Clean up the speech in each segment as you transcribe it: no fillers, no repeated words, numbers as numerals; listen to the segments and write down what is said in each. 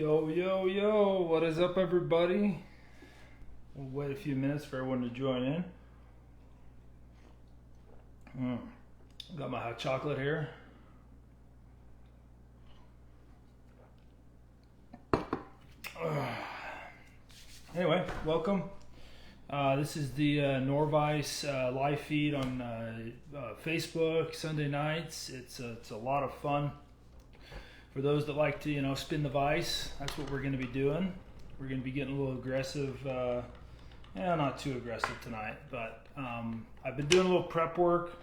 Yo, yo, yo, what is up, everybody? We'll wait a few minutes for everyone to join in. Got my hot chocolate here. Anyway, welcome. This is the Nor-vise live feed on Facebook Sunday nights. It's a lot of fun. For those that like to, spin the vise, that's what we're going to be doing. We're going to be getting a little aggressive. Not too aggressive tonight, but I've been doing a little prep work.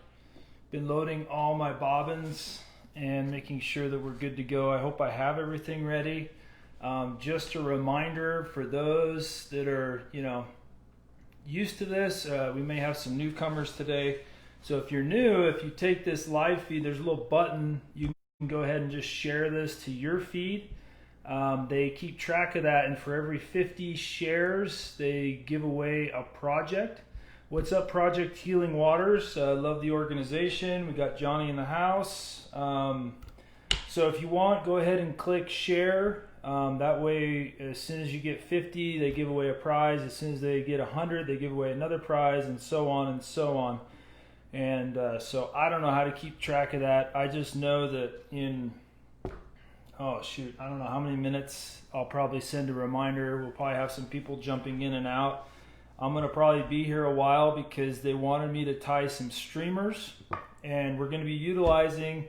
Been loading all my bobbins and making sure that we're good to go. I hope I have everything ready. Just a reminder for those that are, used to this, we may have some newcomers today. So if you're new, if you take this live feed, there's a little button. You can go ahead and just share this to your feed. They keep track of that, and for every 50 shares, they give away a project. What's up, Project Healing Waters? Love the organization. We got Johnny in the house. So if you want, go ahead and click share. That way, as soon as you get 50, they give away a prize. As soon as they get 100, they give away another prize, and so on and so on. And so I don't know how to keep track of that. I just know that I don't know how many minutes I'll probably send a reminder. We'll probably have some people jumping in and out. I'm going to probably be here a while because they wanted me to tie some streamers, and we're going to be utilizing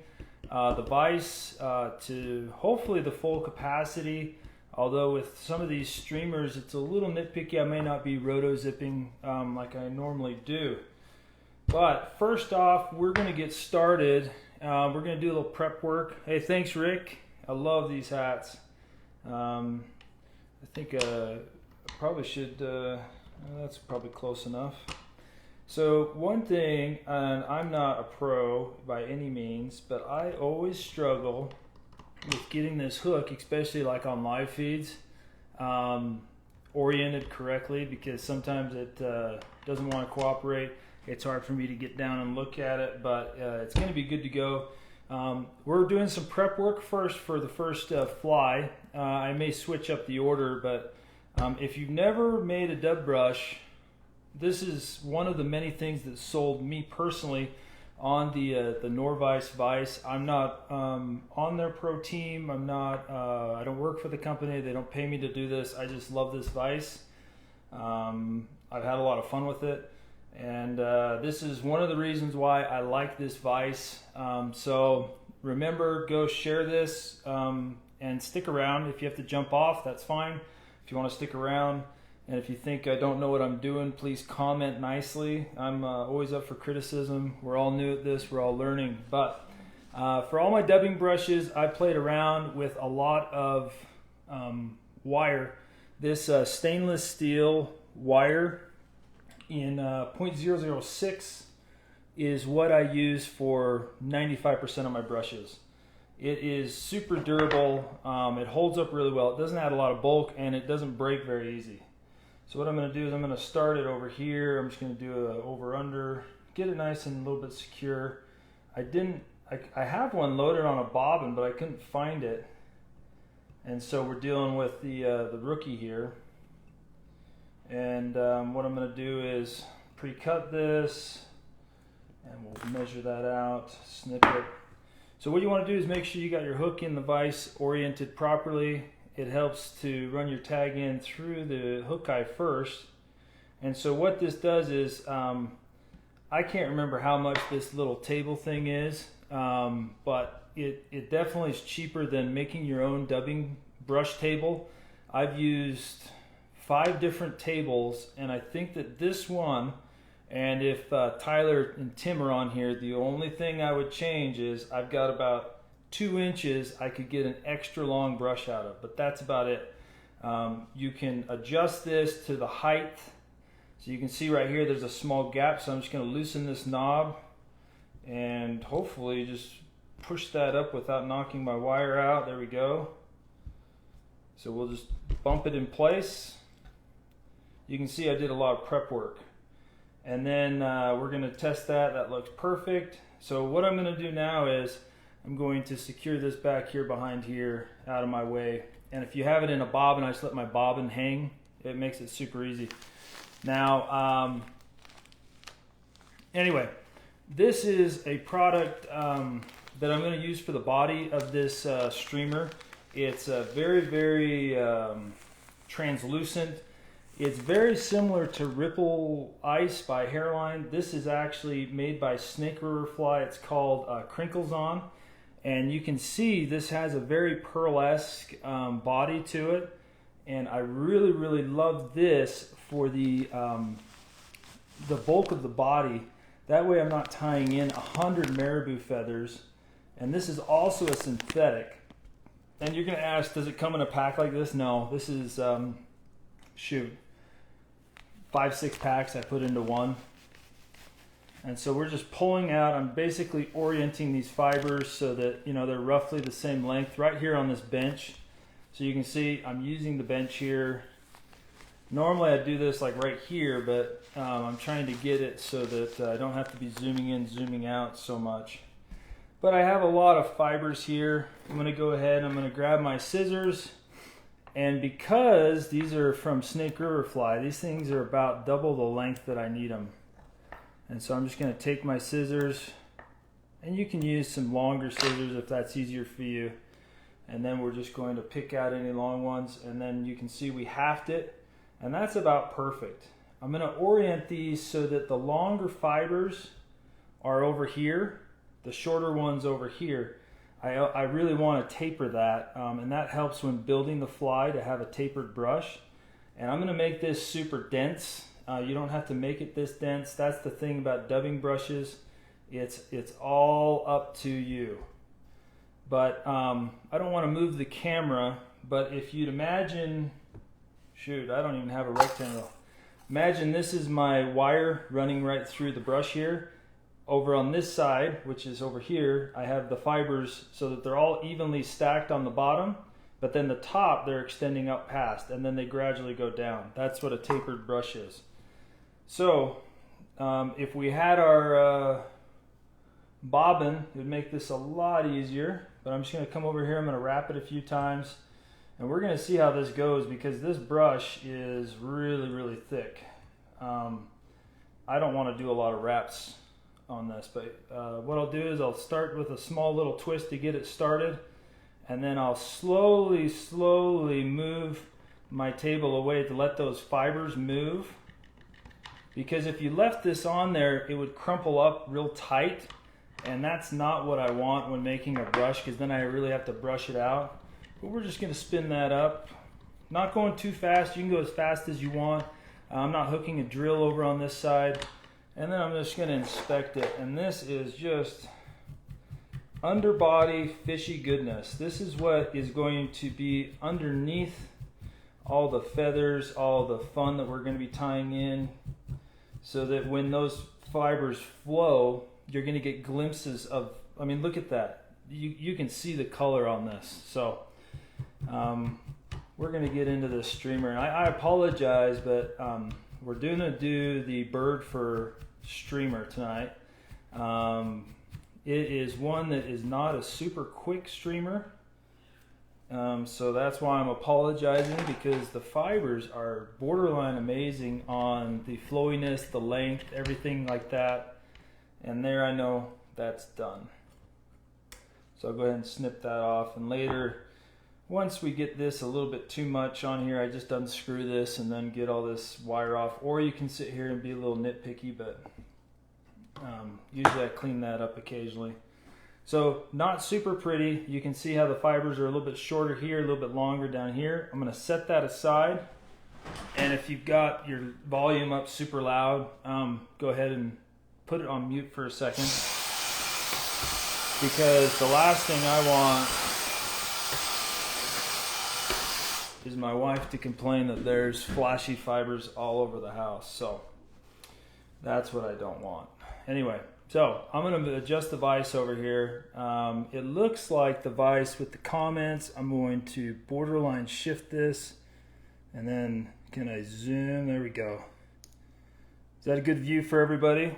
the vise to hopefully the full capacity. Although with some of these streamers, it's a little nitpicky. I may not be roto zipping like I normally do. But first off, we're going to get started. We're going to do a little prep work. Hey, thanks, Rick. I love these hats. I think I probably should, that's probably close enough. So one thing, and I'm not a pro by any means, but I always struggle with getting this hook, especially like on live feeds, oriented correctly, because sometimes it doesn't want to cooperate. It's hard for me to get down and look at it, but it's going to be good to go. We're doing some prep work first for the first fly. I may switch up the order, but if you've never made a dub brush, this is one of the many things that sold me personally on the Norvise vise. I'm not on their pro team. I'm not. I don't work for the company. They don't pay me to do this. I just love this vise. I've had a lot of fun with it. And this is one of the reasons why I like this vise. So remember, go share this and stick around. If you have to jump off, that's fine. If you want to stick around, and if you think I don't know what I'm doing, please comment nicely. I'm always up for criticism. We're all new at this. We're all learning. But for all my dubbing brushes, I played around with a lot of wire. This stainless steel wire in 0.006 is what I use for 95% of my brushes. It is super durable. It holds up really well. It doesn't add a lot of bulk, and it doesn't break very easy. So what I'm going to do is I'm going to start it over here. I'm just going to do a over under, get it nice and a little bit secure. I have one loaded on a bobbin, but I couldn't find it, and so we're dealing with the rookie here. And what I'm going to do is pre-cut this, and we'll measure that out, snip it. So what you want to do is make sure you got your hook in the vise oriented properly. It helps to run your tag in through the hook eye first. And so what this does is, I can't remember how much this little table thing is, but it definitely is cheaper than making your own dubbing brush table. I've used 5 different tables, and I think that this one, and if Tyler and Tim are on here, the only thing I would change is I've got about 2 inches I could get an extra long brush out of, but that's about it. You can adjust this to the height. So you can see right here there's a small gap, so I'm just going to loosen this knob and hopefully just push that up without knocking my wire out. There we go. So we'll just bump it in place. You can see I did a lot of prep work. And then we're going to test that. That looks perfect. So what I'm going to do now is I'm going to secure this back here behind here out of my way. And if you have it in a bobbin, I just let my bobbin hang. It makes it super easy. Now, anyway, this is a product that I'm going to use for the body of this streamer. It's very, very translucent. It's very similar to Ripple Ice by Hairline. This is actually made by Snake River Fly. It's called Crinkles On. And you can see this has a very pearlesque body to it. And I really, really love this for the bulk of the body. That way I'm not tying in 100 marabou feathers. And this is also a synthetic. And you're going to ask, does it come in a pack like this? No, this is, 5-6 packs I put into one. And so we're just pulling out. I'm basically orienting these fibers so that, you know, they're roughly the same length right here on this bench. So you can see I'm using the bench here. Normally I'd do this like right here, but I'm trying to get it so that I don't have to be zooming in, zooming out so much. But I have a lot of fibers here. I'm going to go ahead and I'm going to grab my scissors. And because these are from Snake River Fly, these things are about double the length that I need them. And so I'm just going to take my scissors, and you can use some longer scissors if that's easier for you. And then we're just going to pick out any long ones, and then you can see we halved it, and that's about perfect. I'm going to orient these so that the longer fibers are over here, the shorter ones over here. I really want to taper that, and that helps when building the fly to have a tapered brush. And I'm going to make this super dense. You don't have to make it this dense. That's the thing about dubbing brushes. It's all up to you. But I don't want to move the camera, but if you'd imagine, shoot, I don't even have a rectangle. Imagine this is my wire running right through the brush here. Over on this side, which is over here, I have the fibers so that they're all evenly stacked on the bottom, but then the top they're extending up past, and then they gradually go down. That's what a tapered brush is. So if we had our bobbin, it would make this a lot easier, but I'm just going to come over here, I'm going to wrap it a few times, and we're going to see how this goes because this brush is really, really thick. I don't want to do a lot of wraps on this, but what I'll do is I'll start with a small little twist to get it started, and then I'll slowly move my table away to let those fibers move, because if you left this on there it would crumple up real tight, and that's not what I want when making a brush, because then I really have to brush it out. But we're just going to spin that up, not going too fast. You can go as fast as you want. I'm not hooking a drill over on this side. And then I'm just going to inspect it. And this is just underbody fishy goodness. This is what is going to be underneath all the feathers, all the fun that we're going to be tying in, so that when those fibers flow, you're going to get glimpses of, I mean, look at that. You can see the color on this. So we're going to get into this streamer. And I apologize, but we're going to do the bird fur streamer tonight. It is one that is not a super quick streamer, so that's why I'm apologizing, because the fibers are borderline amazing on the flowiness, the length, everything like that. And there, I know that's done, so I'll go ahead and snip that off. And later, once we get this a little bit too much on here, I just unscrew this and then get all this wire off. Or you can sit here and be a little nitpicky, but usually I clean that up occasionally. So not super pretty. You can see how the fibers are a little bit shorter here, a little bit longer down here. I'm going to set that aside. And if you've got your volume up super loud, go ahead and put it on mute for a second. Because the last thing I want is my wife to complain that there's flashy fibers all over the house. So that's what I don't want. Anyway, so I'm going to adjust the vise over here. It looks like the vise with the comments. I'm going to borderline shift this, and then can I zoom? There we go. Is that a good view for everybody?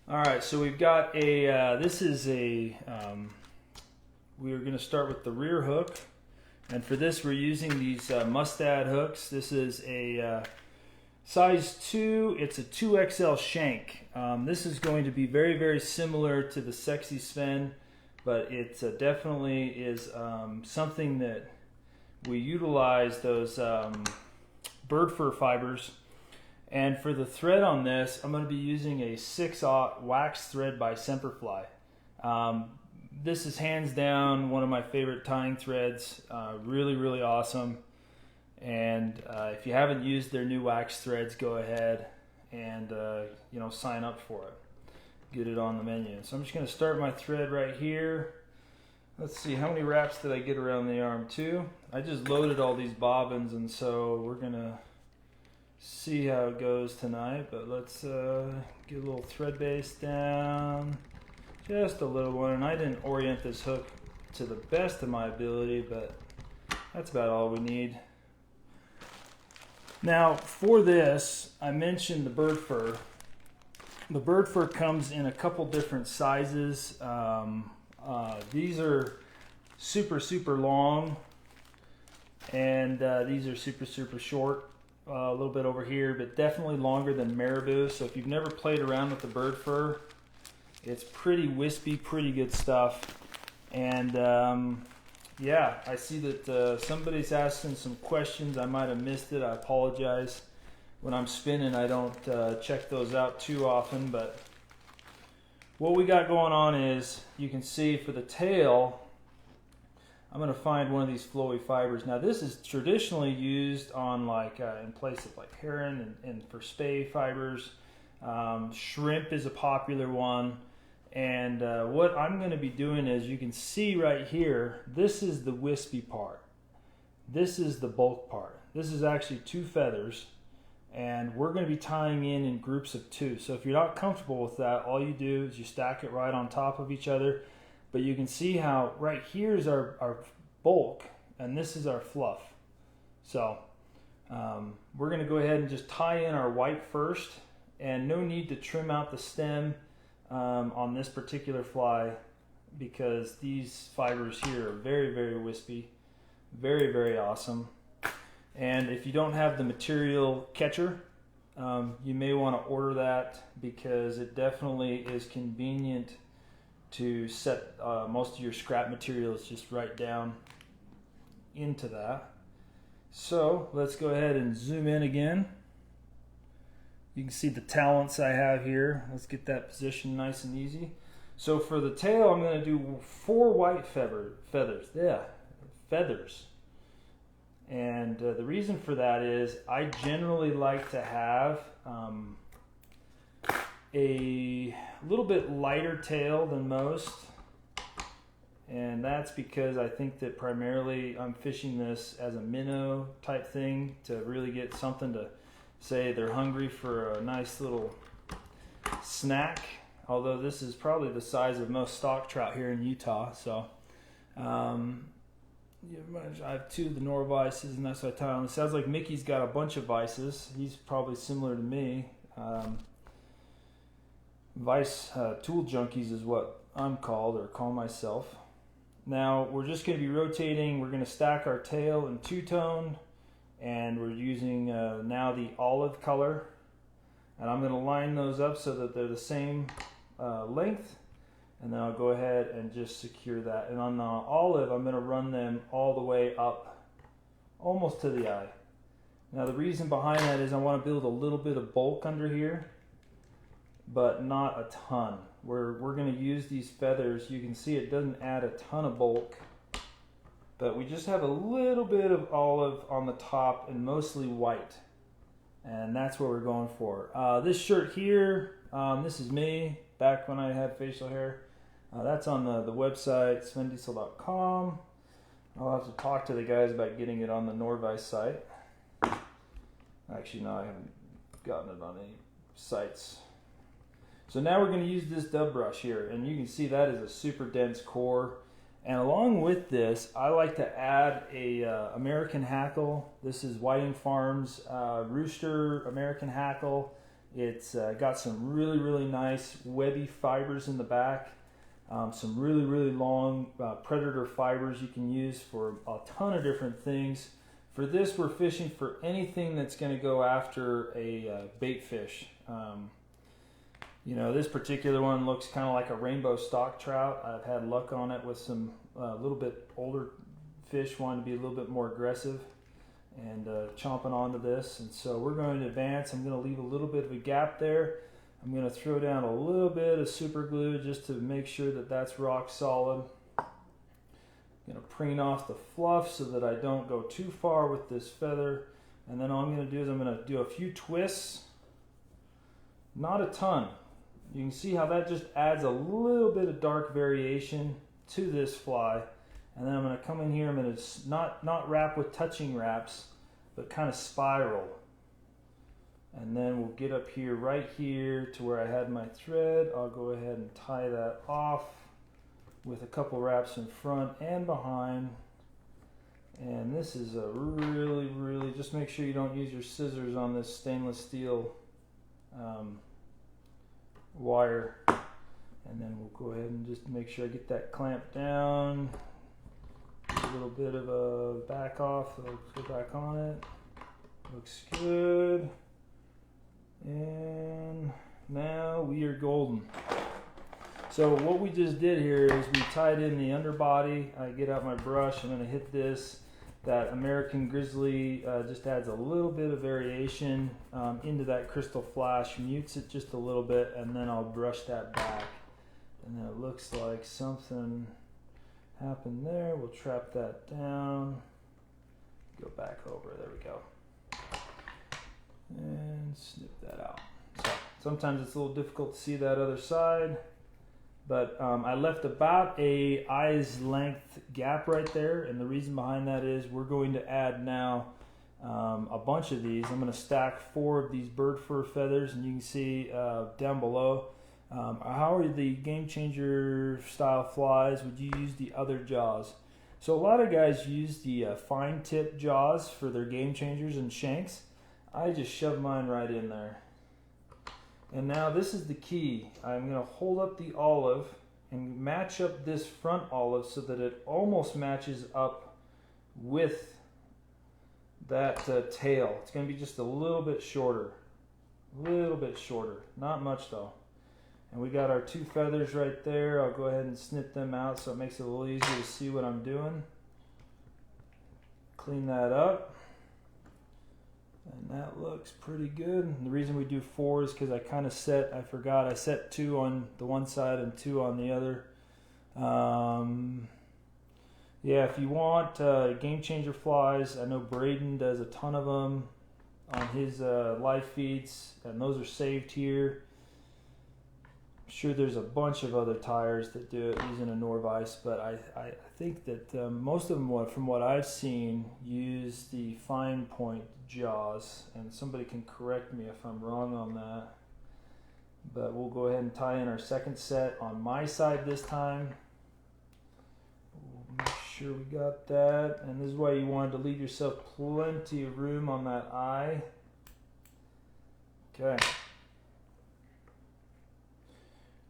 All right, so we've got a, this is a, we're going to start with the rear hook. And for this, we're using these Mustad hooks. This is a size 2. It's a 2XL shank. This is going to be very, very similar to the Sexy Sven, but it definitely is something that we utilize those bird fur fibers. And for the thread on this, I'm going to be using a 6/0 wax thread by Semperfli. This is hands down one of my favorite tying threads. Really, really awesome. And if you haven't used their new wax threads, go ahead and sign up for it. Get it on the menu. So I'm just going to start my thread right here. Let's see, how many wraps did I get around the arm? 2. I just loaded all these bobbins, and so we're going to see how it goes tonight. But let's get a little thread base down. Just a little one, and I didn't orient this hook to the best of my ability, but that's about all we need. Now for this, I mentioned the bird fur. The bird fur comes in a couple different sizes. These are super, super long, and these are super, super short. A little bit over here, but definitely longer than marabou. So if you've never played around with the bird fur, it's pretty wispy, pretty good stuff. And yeah, I see that somebody's asking some questions. I might have missed it. I apologize. When I'm spinning, I don't check those out too often. But what we got going on is, you can see for the tail, I'm going to find one of these flowy fibers. Now this is traditionally used on in place of like heron and for spay fibers. Shrimp is a popular one. And what I'm going to be doing is, you can see right here, this is the wispy part. This is the bulk part. This is actually 2 feathers, and we're going to be tying in groups of 2. So if you're not comfortable with that, all you do is you stack it right on top of each other. But you can see how right here is our bulk, and this is our fluff. So we're going to go ahead and just tie in our white first, and no need to trim out the stem on this particular fly, because these fibers here are very, very wispy, very, very awesome. And if you don't have the material catcher, you may want to order that, because it definitely is convenient to set most of your scrap materials just right down into that. So let's go ahead and zoom in again. You can see the talents I have here. Let's get that position nice and easy. So for the tail, I'm going to do 4 white feathers. Yeah, feathers. And the reason for that is, I generally like to have a little bit lighter tail than most. And that's because I think that primarily I'm fishing this as a minnow type thing, to really get something to say they're hungry for a nice little snack. Although this is probably the size of most stock trout here in Utah. So I have 2 of the Nor-vises, and that's what I tie on. It sounds like Mickey's got a bunch of vices. He's probably similar to me. Vice tool junkies is what I'm called, or call myself. Now we're just going to be rotating. We're going to stack our tail in 2-tone, and we're using now the olive color, and I'm going to line those up so that they're the same length, and then I'll go ahead and just secure that. And on the olive, I'm going to run them all the way up almost to the eye. Now the reason behind that is I want to build a little bit of bulk under here, but not a ton. We're going to use these feathers. You can see it doesn't add a ton of bulk, but we just have a little bit of olive on the top and mostly white. And that's what we're going for. This shirt here, this is me back when I had facial hair. That's on the website, svendeisel.com. I'll have to talk to the guys about getting it on the Nor-vise site. Actually, no, I haven't gotten it on any sites. So now we're going to use this dub brush here, and you can see that is a super dense core. And along with this, I like to add a American hackle. This is Whiting Farms Rooster American hackle. It's got some really, really nice webby fibers in the back. Some really, really long predator fibers you can use for a ton of different things. For this, we're fishing for anything that's going to go after a bait fish. You know, this particular one looks kind of like a rainbow stock trout. I've had luck on it with some little bit older fish wanting to be a little bit more aggressive and chomping onto this. And so we're going to advance. I'm going to leave a little bit of a gap there. I'm going to throw down a little bit of super glue just to make sure that that's rock solid. I'm going to preen off the fluff so that I don't go too far with this feather. And then all I'm going to do is I'm going to do a few twists. Not a ton. You can see how that just adds a little bit of dark variation to this fly. And then I'm going to come in here, I'm going to not wrap with touching wraps, but kind of spiral. And then we'll get up here, right here to where I had my thread. I'll go ahead and tie that off with a couple wraps in front and behind. And this is a really, really, just make sure you don't use your scissors on this stainless steel wire. And then we'll go ahead and just make sure I get that clamped down. A little bit of a back off, let's go back on it. Looks good. And now we are golden. So what we just did here is we tied in the underbody. I get out my brush, I'm going to hit this. That American Grizzly just adds a little bit of variation into that crystal flash, mutes it just a little bit, and then I'll brush that back. And then it looks like something happened there. We'll trap that down. Go back over, there we go. And snip that out. So sometimes it's a little difficult to see that other side, but I left about a eye's length gap right there, and the reason behind that is we're going to add now a bunch of these. I'm going to stack 4 of these bird fur feathers, and you can see down below how are the Game Changer style flies would you use the other jaws. So a lot of guys use the fine tip jaws for their Game Changers and shanks. I just shove mine right in there. And now this is the key. I'm going to hold up the olive and match up this front olive so that it almost matches up with that tail. It's going to be just a little bit shorter. Not much though. And we got our 2 feathers right there. I'll go ahead and snip them out so it makes it a little easier to see what I'm doing. Clean that up. And that looks pretty good. And the reason we do 4 is because I forgot I set 2 on the one side and 2 on the other. Yeah, if you want Game Changer flies, I know Braiding does a ton of them on his live feeds, and those are saved here. I'm sure there's a bunch of other tires that do it using a Nor-vise, but I think that most of them, from what I've seen, use the fine point jaws, and somebody can correct me if I'm wrong on that. But we'll go ahead and tie in our second set on my side this time. We'll make sure we got that, and this is why you wanted to leave yourself plenty of room on that eye. Okay.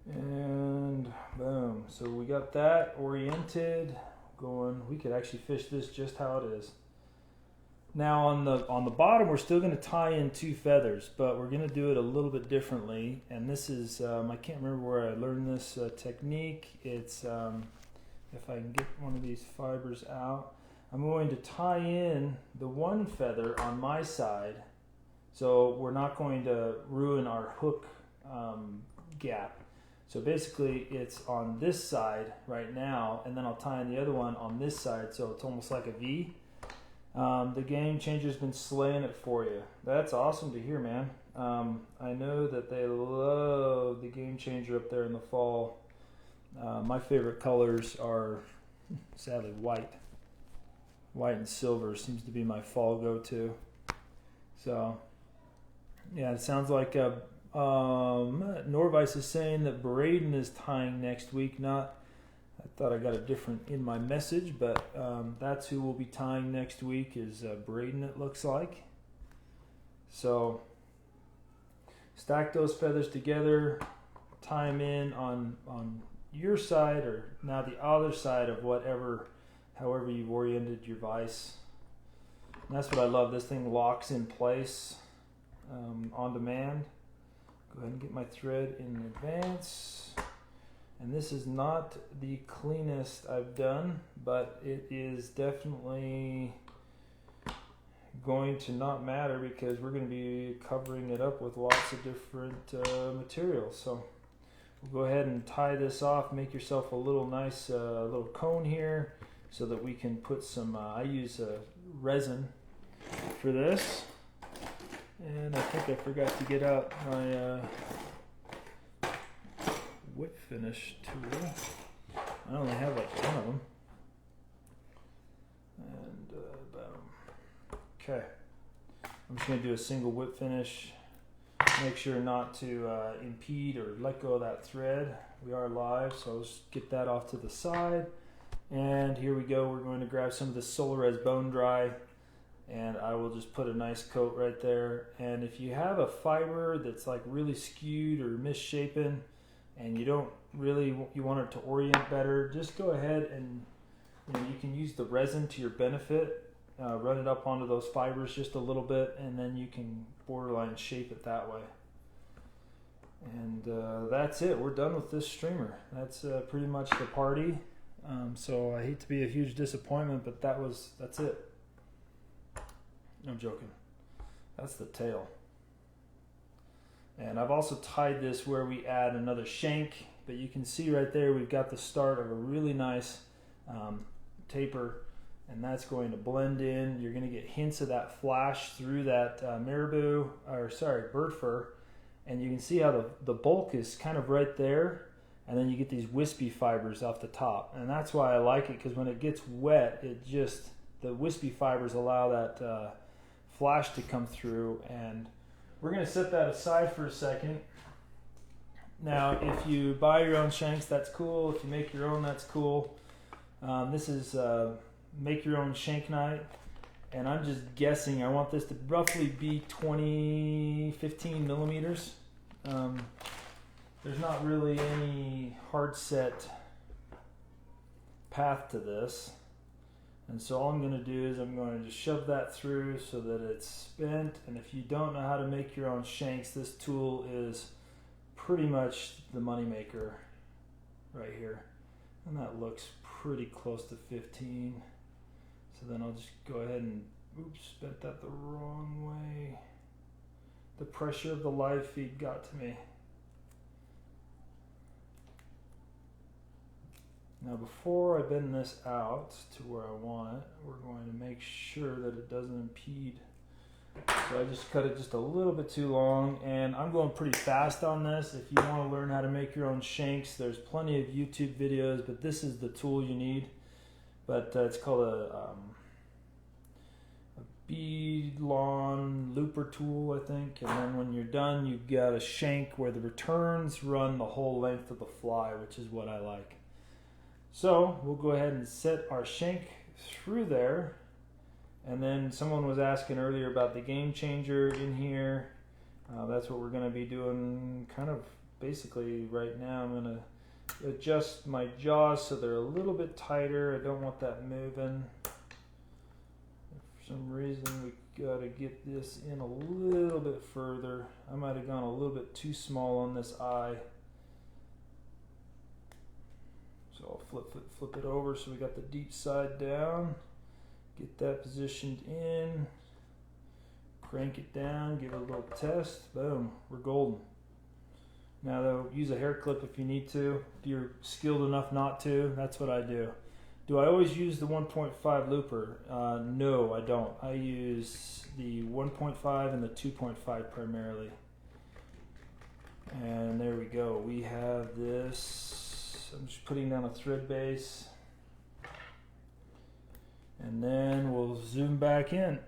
And boom, so we got that oriented going. We could actually fish this just how it is. Now on the bottom, we're still going to tie in 2 feathers, but we're going to do it a little bit differently. And this is I can't remember where I learned this technique. It's if I can get one of these fibers out, I'm going to tie in the 1 feather on my side, so we're not going to ruin our hook gap. So basically it's on this side right now, and then I'll tie in the other one on this side, so it's almost like a V. The Game Changer's been slaying it for you. That's awesome to hear, man. I know that they love the Game Changer up there in the fall. My favorite colors are sadly white. White and silver seems to be my fall go-to. So yeah, it sounds like Norvise is saying that Braiding is tying next week. I thought I got a different in my message, but that's who will be tying next week is Braiding, it looks like. So stack those feathers together, tie them in on your side or now the other side of however you've oriented your vise. And that's what I love. This thing locks in place on demand. Go ahead and get my thread in advance. And this is not the cleanest I've done, but it is definitely going to not matter because we're going to be covering it up with lots of different materials. So we'll go ahead and tie this off. Make yourself a little nice little cone here so that we can put some, I use resin for this. And I think I forgot to get out my whip finish tool. I only have like 10 of them. And boom. Okay. I'm just going to do a single whip finish. Make sure not to impede or let go of that thread. We are live, so I'll just get that off to the side. And here we go. We're going to grab some of this Solares Bone Dry. And I will just put a nice coat right there. And if you have a fiber that's like really skewed or misshapen and you want it to orient better, just go ahead and you can use the resin to your benefit. Run it up onto those fibers just a little bit, and then you can borderline shape it that way. And that's it. We're done with this streamer. That's pretty much the party. So I hate to be a huge disappointment, but that's it. I'm joking. That's the tail. And I've also tied this where we add another shank, but you can see right there we've got the start of a really nice taper, and that's going to blend in. You're going to get hints of that flash through that bird fur, and you can see how the bulk is kind of right there, and then you get these wispy fibers off the top, and that's why I like it, because when it gets wet, the wispy fibers allow that flash to come through. And we're going to set that aside for a second. Now, if you buy your own shanks, that's cool. If you make your own, that's cool. This is make your own shank night, and I'm just guessing I want this to roughly be 15 millimeters. There's not really any hard set path to this. And so all I'm going to do is I'm going to just shove that through so that it's spent. And if you don't know how to make your own shanks, this tool is pretty much the money maker right here. And that looks pretty close to 15. So then I'll just go ahead and, bent that the wrong way. The pressure of the live feed got to me. Now before I bend this out to where I want it, we're going to make sure that it doesn't impede. So I just cut it just a little bit too long, and I'm going pretty fast on this. If you want to learn how to make your own shanks, there's plenty of YouTube videos, but this is the tool you need. But it's called a bead lawn looper tool, I think. And then when you're done, you've got a shank where the returns run the whole length of the fly, which is what I like. So we'll go ahead and set our shank through there. And then someone was asking earlier about the game changer in here. That's what we're going to be doing kind of basically right now. I'm going to adjust my jaws so they're a little bit tighter. I don't want that moving. For some reason we got to get this in a little bit further. I might have gone a little bit too small on this eye. So I'll flip it over so we got the deep side down. Get that positioned in. Crank it down, give it a little test. Boom, we're golden. Now though, use a hair clip if you need to. If you're skilled enough not to, that's what I do. Do I always use the 1.5 looper? No, I don't. I use the 1.5 and the 2.5 primarily. And there we go. We have this. I'm just putting down a thread base, and then we'll zoom back in.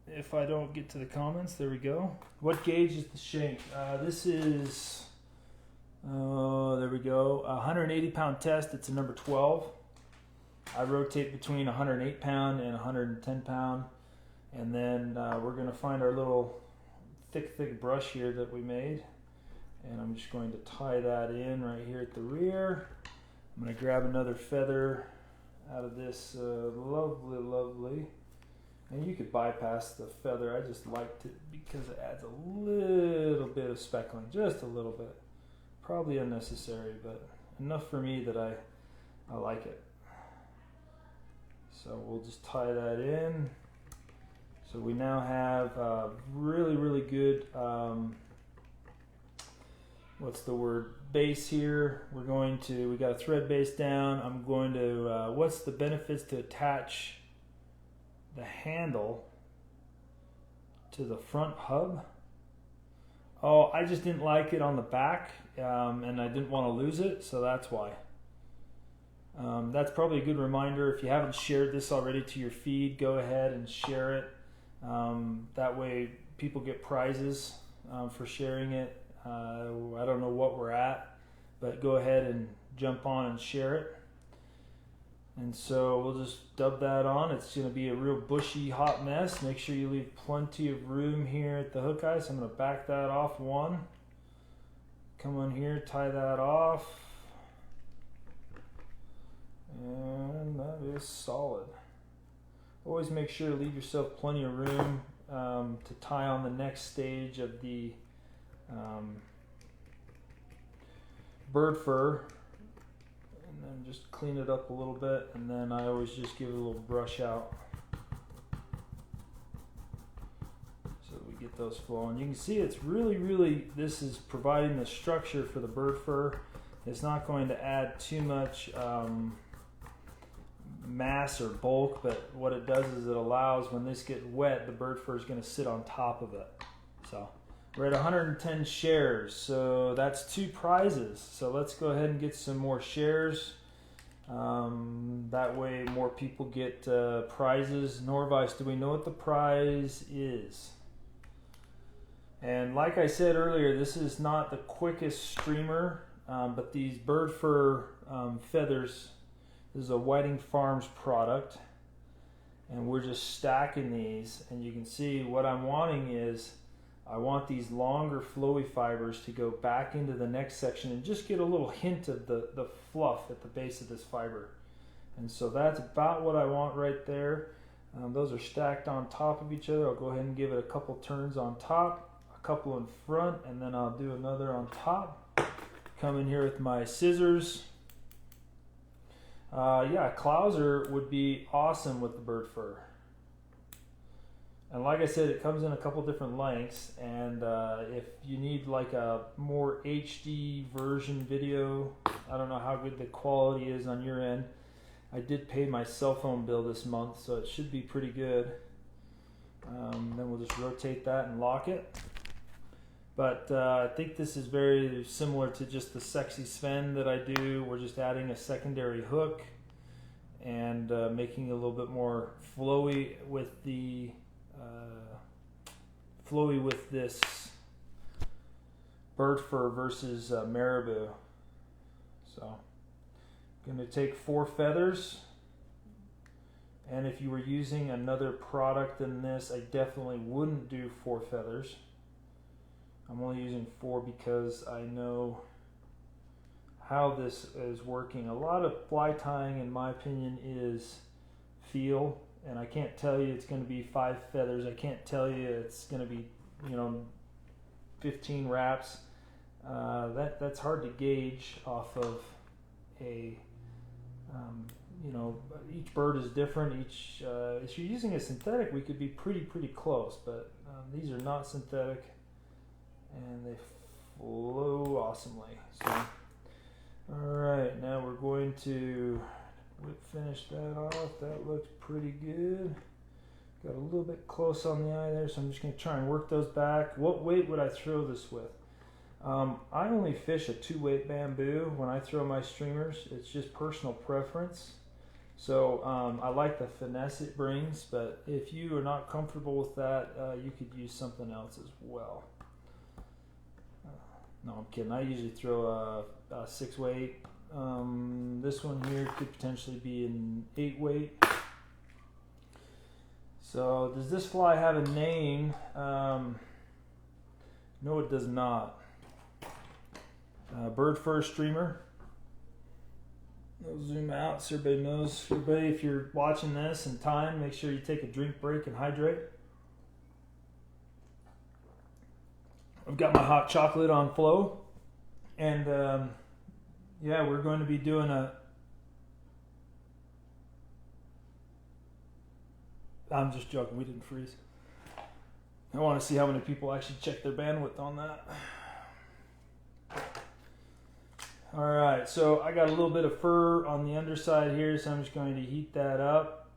If I don't get to the comments, there we go. What gauge is the shank? This is, there we go, a 180 pound test. It's a number 12. I rotate between 108 pound and 110 pound. And then we're going to find our little thick brush here that we made. And I'm just going to tie that in right here at the rear. I'm going to grab another feather out of this lovely, and you could bypass the feather. I just liked it because it adds a little bit of speckling, just a little bit. Probably unnecessary, but enough for me that I like it. So we'll just tie that in. So we now have really good, what's the word, base here. We got a thread base down. I'm going to, what's the benefits to attach the handle to the front hub? Oh, I just didn't like it on the back, and I didn't want to lose it, so that's why. That's probably a good reminder. If you haven't shared this already to your feed, go ahead and share it. That way people get prizes for sharing it. I don't know what we're at, but go ahead and jump on and share it. And so we'll just dub that on. It's going to be a real bushy, hot mess. Make sure you leave plenty of room here at the hook eye. So I'm going to back that off one. Come on here, tie that off. And that is solid. Always make sure to leave yourself plenty of room to tie on the next stage of the bird fur. And then just clean it up a little bit, and then I always just give it a little brush out so that we get those flowing. You can see it's really, this is providing the structure for the bird fur. It's not going to add too much mass or bulk, but what it does is it allows, when this gets wet, the bird fur is going to sit on top of it. So we're at 110 shares, so that's 2 prizes. So let's go ahead and get some more shares. That way more people get prizes. Norvise, do we know what the prize is? And like I said earlier, this is not the quickest streamer, but these bird fur feathers, this is a Whiting Farms product, and we're just stacking these, and you can see what I'm wanting is I want these longer flowy fibers to go back into the next section and just get a little hint of the fluff at the base of this fiber. And so that's about what I want right there. Those are stacked on top of each other. I'll go ahead and give it a couple turns on top, a couple in front, and then I'll do another on top. Come in here with my scissors. Yeah, clouser would be awesome with the bird fur. And like I said, it comes in a couple different lengths, and if you need like a more HD version video, I don't know how good the quality is on your end. I did pay my cell phone bill this month, so it should be pretty good. Then we'll just rotate that and lock it. But I think this is very similar to just the Sexy Sven that I do. We're just adding a secondary hook and making it a little bit more flowy with the this bird fur versus marabou. So I'm going to take 4 feathers, and if you were using another product than this, I definitely wouldn't do 4 feathers. I'm only using 4 because I know how this is working. A lot of fly tying, in my opinion, is feel. And I can't tell you it's going to be 5 feathers. I can't tell you it's going to be, 15 wraps. That's hard to gauge off of a, each bird is different. If you're using a synthetic, we could be pretty close. But these are not synthetic, and they flow awesomely. So, all right, now we're going to finish that off. That looks pretty good. Got a little bit close on the eye there, so I'm just going to try and work those back. What weight would I throw this with? I only fish a 2-weight bamboo when I throw my streamers. It's just personal preference. So I like the finesse it brings, but if you are not comfortable with that, you could use something else as well. No, I'm kidding. I usually throw a 6-weight. This one here could potentially be an 8-weight. So does this fly have a name? No, it does not. Bird fur streamer. I'll zoom out so everybody knows. Everybody, if you're watching this in time, make sure you take a drink break and hydrate. I've got my hot chocolate on flow, and yeah, we're going to be doing a. I'm just joking. We didn't freeze. I want to see how many people actually check their bandwidth on that. All right, so I got a little bit of fur on the underside here, so I'm just going to heat that up,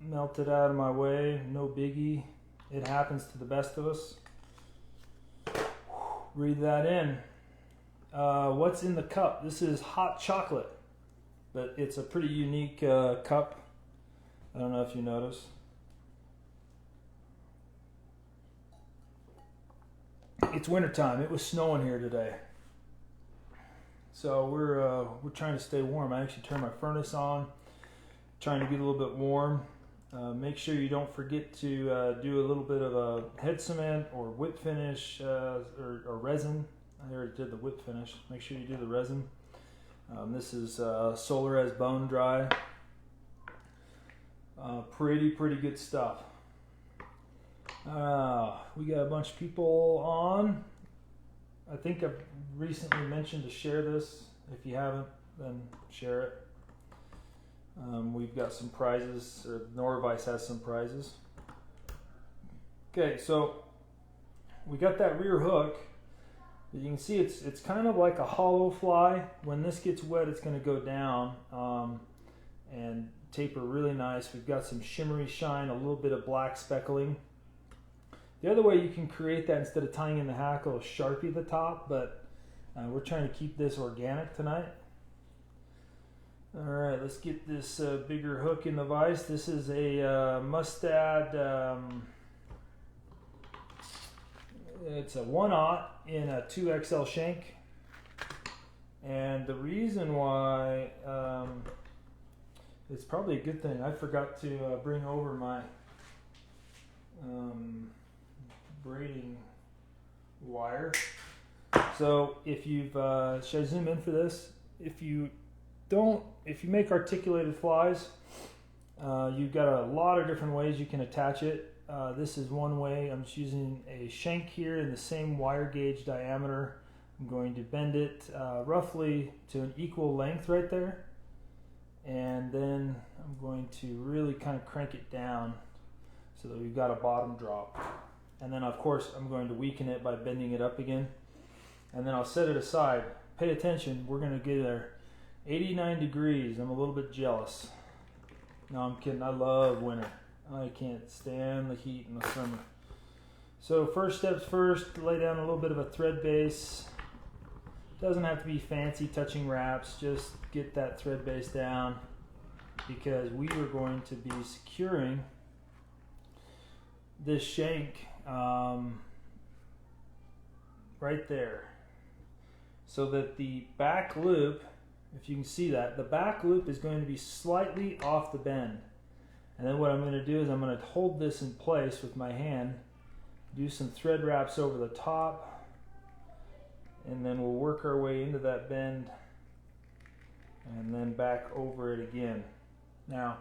melt it out of my way. No biggie. It happens to the best of us. Breathe that in. What's in the cup? This is hot chocolate, but it's a pretty unique cup. I don't know if you notice. It's wintertime. It was snowing here today. So we're trying to stay warm. I actually turned my furnace on, trying to get a little bit warm. Make sure you don't forget to do a little bit of a head cement or whip finish or resin. I already did the whip finish. Make sure you do the resin. This is Solar as bone dry. Pretty good stuff. We got a bunch of people on. I think I've recently mentioned to share this. If you haven't, then share it. We've got some prizes, or Norvise has some prizes. Okay, so we got that rear hook. As you can see, it's kind of like a hollow fly. When this gets wet, it's going to go down and taper really nice. We've got some shimmery shine, a little bit of black speckling. The other way you can create that instead of tying in the hackle is Sharpie the top, but we're trying to keep this organic tonight. All right, let's get this bigger hook in the vise. This is a Mustad. It's a 1/0 in a 2XL shank. And the reason why, it's probably a good thing. I forgot to bring over my braiding wire. So if you've, should I zoom in for this? If you make articulated flies, you've got a lot of different ways you can attach it. This is one way. I'm just using a shank here in the same wire gauge diameter. I'm going to bend it roughly to an equal length right there. And then I'm going to really kind of crank it down so that we've got a bottom drop. And then of course I'm going to weaken it by bending it up again. And then I'll set it aside. Pay attention, we're going to get there. 89 degrees, I'm a little bit jealous. No, I'm kidding, I love winter. I can't stand the heat in the summer. So first steps first, lay down a little bit of a thread base. Doesn't have to be fancy touching wraps, just get that thread base down because we are going to be securing this shank right there so that the back loop, if you can see that, the back loop is going to be slightly off the bend. And then what I'm going to do is I'm going to hold this in place with my hand, do some thread wraps over the top, and then we'll work our way into that bend and then back over it again. Now,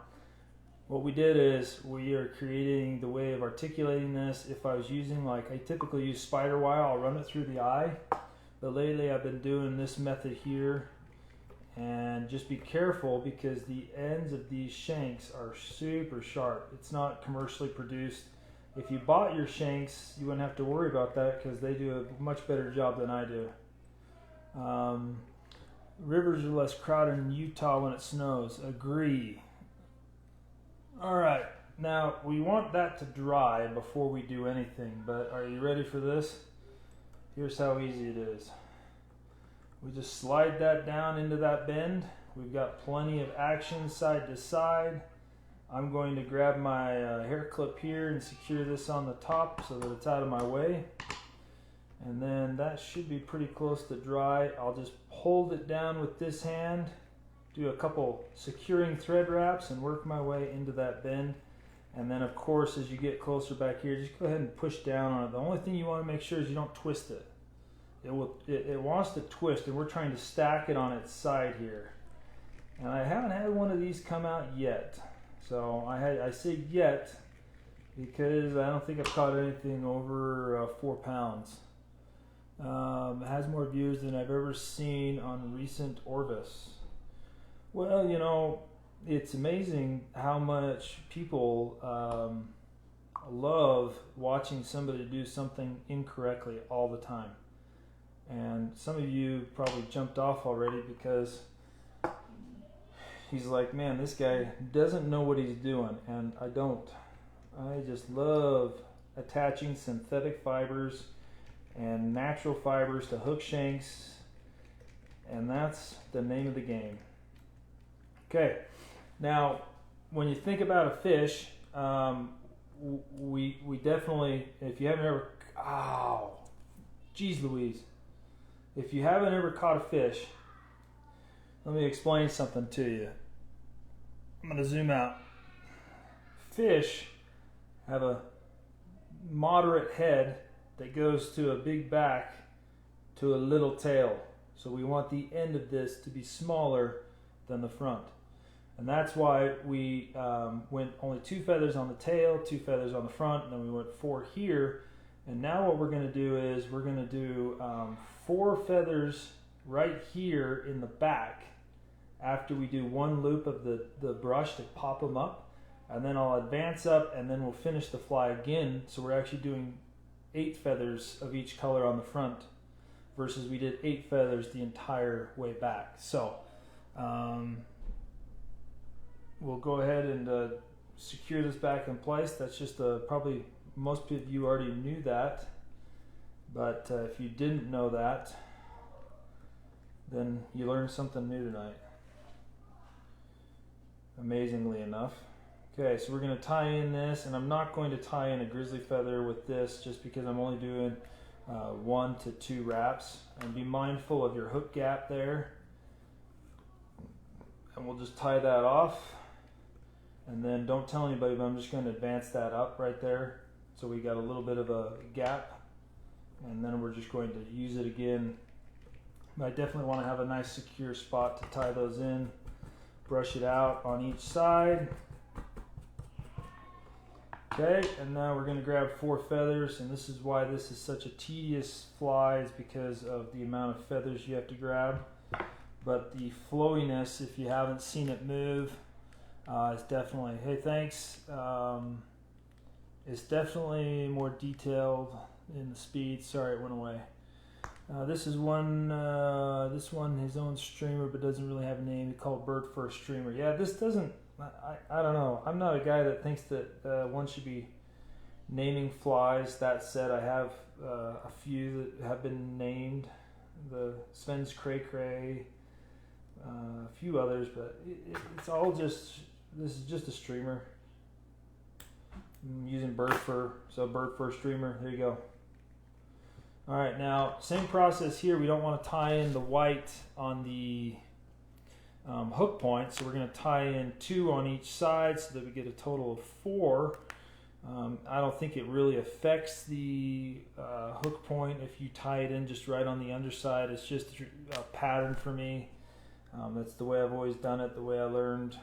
what we did is we are creating the way of articulating this. If I was using, like I typically use spider wire, I'll run it through the eye. But lately I've been doing this method here. And just be careful because the ends of these shanks are super sharp. It's not commercially produced. If you bought your shanks, you wouldn't have to worry about that because they do a much better job than I do. Rivers are less crowded in Utah when it snows. Agree. All right, now we want that to dry before we do anything, but are you ready for this? Here's how easy it is. We just slide that down into that bend. We've got plenty of action side to side. I'm going to grab my hair clip here and secure this on the top so that it's out of my way. And then that should be pretty close to dry. I'll just hold it down with this hand, do a couple securing thread wraps and work my way into that bend. And then of course, as you get closer back here, just go ahead and push down on it. The only thing you want to make sure is you don't twist it. It wants to twist, and we're trying to stack it on its side here. And I haven't had one of these come out yet. So I say yet because I don't think I've caught anything over 4 pounds. It has more views than I've ever seen on recent Norvise. Well, you know, it's amazing how much people love watching somebody do something incorrectly all the time. And some of you probably jumped off already because he's like, man, this guy doesn't know what he's doing, and I don't. I just love attaching synthetic fibers and natural fibers to hook shanks, and that's the name of the game. Okay, now when you think about a fish, we definitely, if you haven't ever, geez Louise, if you haven't ever caught a fish, let me explain something to you. I'm going to zoom out. Fish have a moderate head that goes to a big back to a little tail. So we want the end of this to be smaller than the front. And that's why we went only 2 feathers on the tail, 2 feathers on the front, and then we went 4 here. And now what we're going to do is we're going to do 4 feathers right here in the back after we do 1 loop of the brush to pop them up. And then I'll advance up, and then we'll finish the fly again. So we're actually doing 8 feathers of each color on the front versus we did 8 feathers the entire way back. So we'll go ahead and secure this back in place. That's just probably most of you already knew that, but if you didn't know that, then you learned something new tonight, amazingly enough. Okay, so we're going to tie in this, and I'm not going to tie in a grizzly feather with this just because I'm only doing 1 to 2 wraps. And be mindful of your hook gap there. And we'll just tie that off. And then don't tell anybody, but I'm just going to advance that up right there. So we got a little bit of a gap. And then we're just going to use it again. But I definitely want to have a nice secure spot to tie those in. Brush it out on each side. Okay, and now we're going to grab 4 feathers, and this is why this is such a tedious fly, is because of the amount of feathers you have to grab. But the flowiness, if you haven't seen it move, is definitely, hey, thanks. It's definitely more detailed in the speed. Sorry, it went away. This is one, his own streamer, but doesn't really have a name. He called Bird First Streamer. Yeah, this doesn't. I don't know. I'm not a guy that thinks that one should be naming flies. That said, I have a few that have been named. The Sven's Cray Cray, a few others, but it's all just, this is just a streamer. I'm using bird fur, so bird fur streamer. There you go. All right, now same process here. We don't want to tie in the white on the hook point, so we're going to tie in 2 on each side so that we get a total of 4. I don't think it really affects the hook point if you tie it in just right on the underside. It's just a pattern for me. That's the way I've always done it, the way I learned,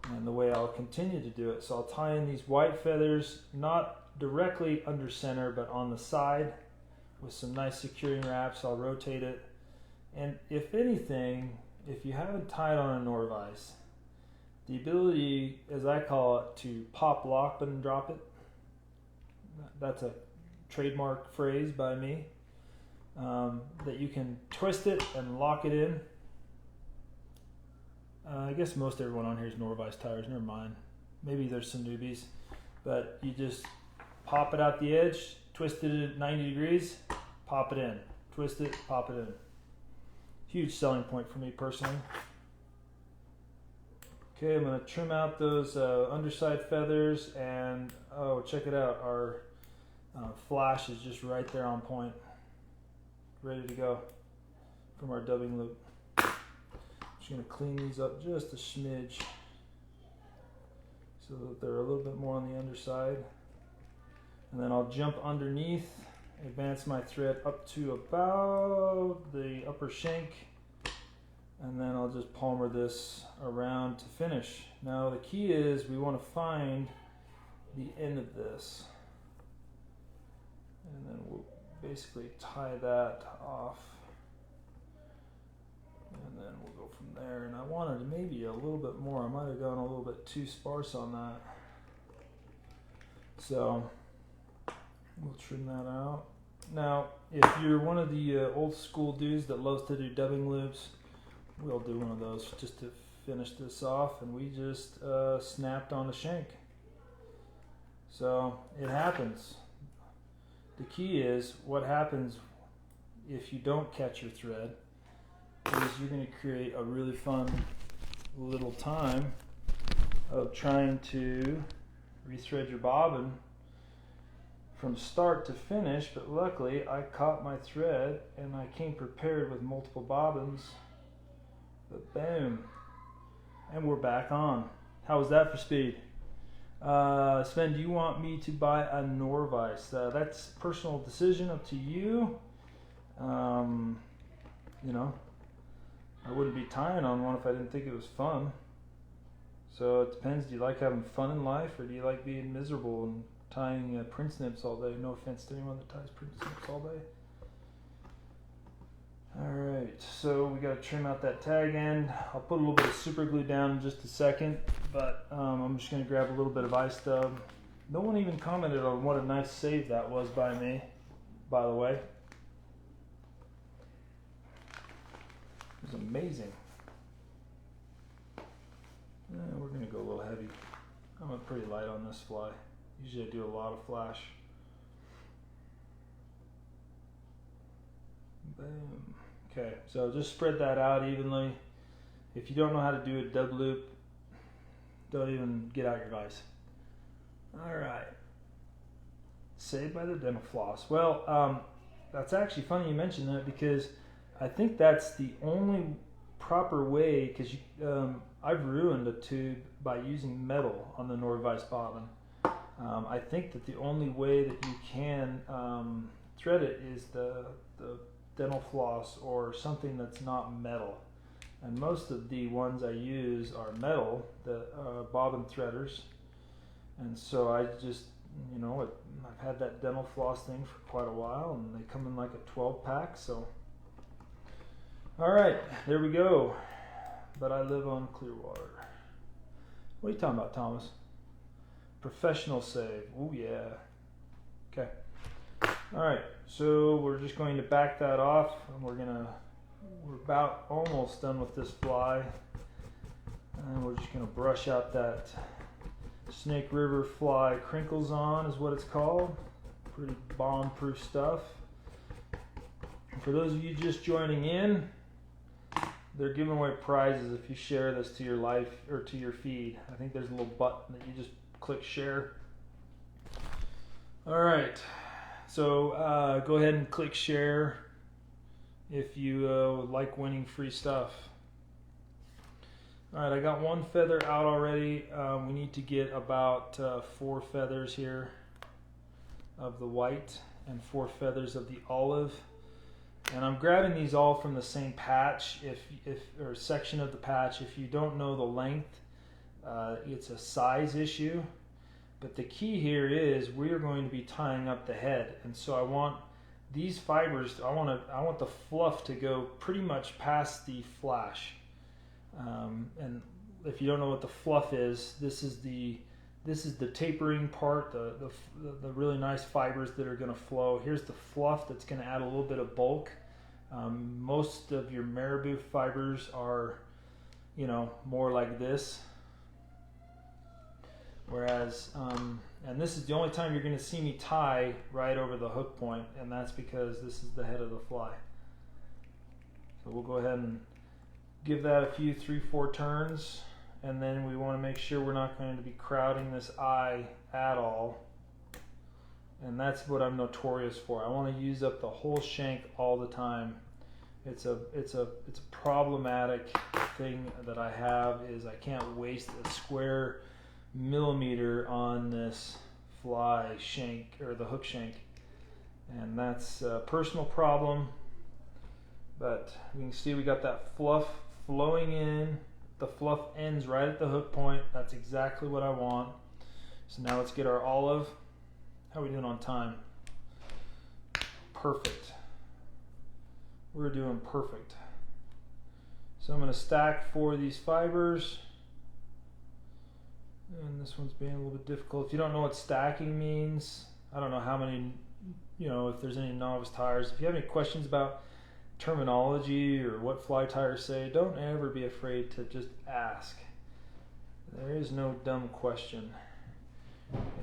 and the way I'll continue to do it. So I'll tie in these white feathers, not directly under center, but on the side with some nice securing wraps. I'll rotate it, and if anything, if you haven't tied on a Nor-vise, the ability, as I call it, to pop, lock, and drop it, that's a trademark phrase by me, that you can twist it and lock it in. I guess most everyone on here is Nor-vise tires, never mind. Maybe there's some newbies, but you just pop it out the edge, twist it at 90 degrees, pop it in, twist it, pop it in. Huge selling point for me personally. Okay, I'm going to trim out those underside feathers, and oh, check it out, our flash is just right there on point, ready to go from our dubbing loop. Just going to clean these up just a smidge so that they're a little bit more on the underside, and then I'll jump underneath, advance my thread up to about the upper shank, and then I'll just palmer this around to finish. Now the key is we want to find the end of this, and then we'll basically tie that off, and then we'll go from there. And I wanted maybe a little bit more. I might have gone a little bit too sparse on that, so we'll trim that out. Now if you're one of the old school dudes that loves to do dubbing loops, we'll do one of those just to finish this off, and we just snapped on the shank. So it happens. The key is what happens if you don't catch your thread is you're going to create a really fun little time of trying to rethread your bobbin from start to finish, but luckily I caught my thread and I came prepared with multiple bobbins. But boom, and we're back on. How was that for speed? Sven, do you want me to buy a Nor-vise? That's a personal decision, up to you. You know, I wouldn't be tying on one if I didn't think it was fun. So it depends. Do you like having fun in life, or do you like being miserable and tying Prince nips all day? No offense to anyone that ties Prince nips all day. Alright, so we got to trim out that tag end. I'll put a little bit of super glue down in just a second, but I'm just going to grab a little bit of eye stub. No one even commented on what a nice save that was by me, by the way. It was amazing. We're going to go a little heavy. I'm pretty light on this fly. Usually I do a lot of flash. Boom. Okay, so just spread that out evenly. If you don't know how to do a dub loop, don't even get out your vise. Alright. Saved by the dental floss. Well, that's actually funny you mentioned that, because I think that's the only proper way, because I've ruined a tube by using metal on the Nor-vise bobbin. I think that the only way that you can thread it is the dental floss or something that's not metal. And most of the ones I use are metal, the bobbin threaders. And so I just, you know, I've had that dental floss thing for quite a while, and they come in like a 12-pack, so. All right, there we go. But I live on Clearwater. What are you talking about, Thomas? Professional save. Oh yeah. Okay. All right, so we're just going to back that off, and we're about almost done with this fly, and we're just going to brush out that Snake River fly crinkles on, is what it's called. Pretty bomb-proof stuff. And for those of you just joining in, they're giving away prizes if you share this to your life or to your feed. I think there's a little button that you just click share. All right. So go ahead and click share if you like winning free stuff. All right, I got one feather out already. We need to get about 4 feathers here of the white and 4 feathers of the olive. And I'm grabbing these all from the same patch, or section of the patch. If you don't know the length, it's a size issue. But the key here is we are going to be tying up the head, and so I want these fibers. I want the fluff to go pretty much past the flash. And if you don't know what the fluff is, this is the tapering part, the really nice fibers that are going to flow. Here's the fluff that's going to add a little bit of bulk. Most of your marabou fibers are, you know, more like this. Whereas, and this is the only time you're going to see me tie right over the hook point, and that's because this is the head of the fly. So we'll go ahead and give that a few 3-4 turns, and then we want to make sure we're not going to be crowding this eye at all. And that's what I'm notorious for. I want to use up the whole shank all the time. It's a problematic thing that I have, is I can't waste a square millimeter on this fly shank, or the hook shank, and that's a personal problem. But you can see we got that fluff flowing in. The fluff ends right at the hook point. That's exactly what I want. So now let's get our olive. How are we doing on time? Perfect. We're doing perfect. So I'm going to stack 4 of these fibers. And this one's being a little bit difficult. If you don't know what stacking means, I don't know how many, if there's any novice tires. If you have any questions about terminology or what fly tires say, don't ever be afraid to just ask. There is no dumb question.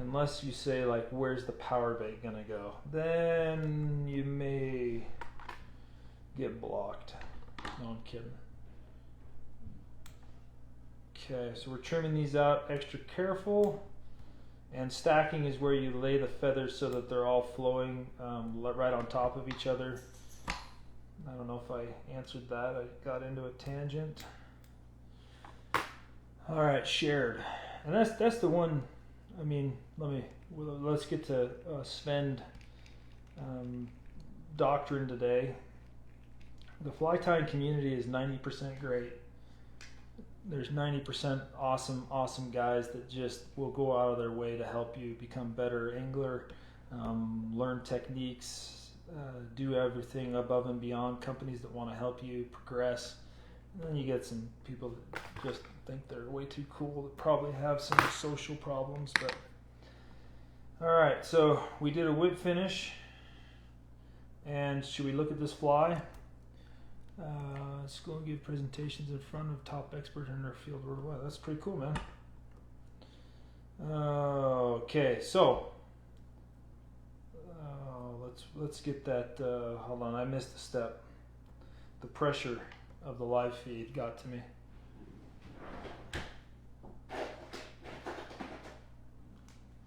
Unless you say, like, where's the power bait gonna go? Then you may get blocked. No, I'm kidding. Okay, so we're trimming these out extra careful. And stacking is where you lay the feathers so that they're all flowing right on top of each other. I don't know if I answered that. I got into a tangent. All right, shared, and that's the one. I mean, let's get to Sven doctrine today. The fly tying community is 90% great. There's 90% awesome guys that just will go out of their way to help you become better angler, learn techniques. Do everything above and beyond, companies that want to help you progress. And then you get some people that just think they're way too cool, that probably have some social problems. But all right, so we did a whip finish, and should we look at this fly? Let's go and give presentations in front of top experts in their field worldwide. That's pretty cool, man. Okay, so let's get that. Hold on, I missed a step. The pressure of the live feed got to me.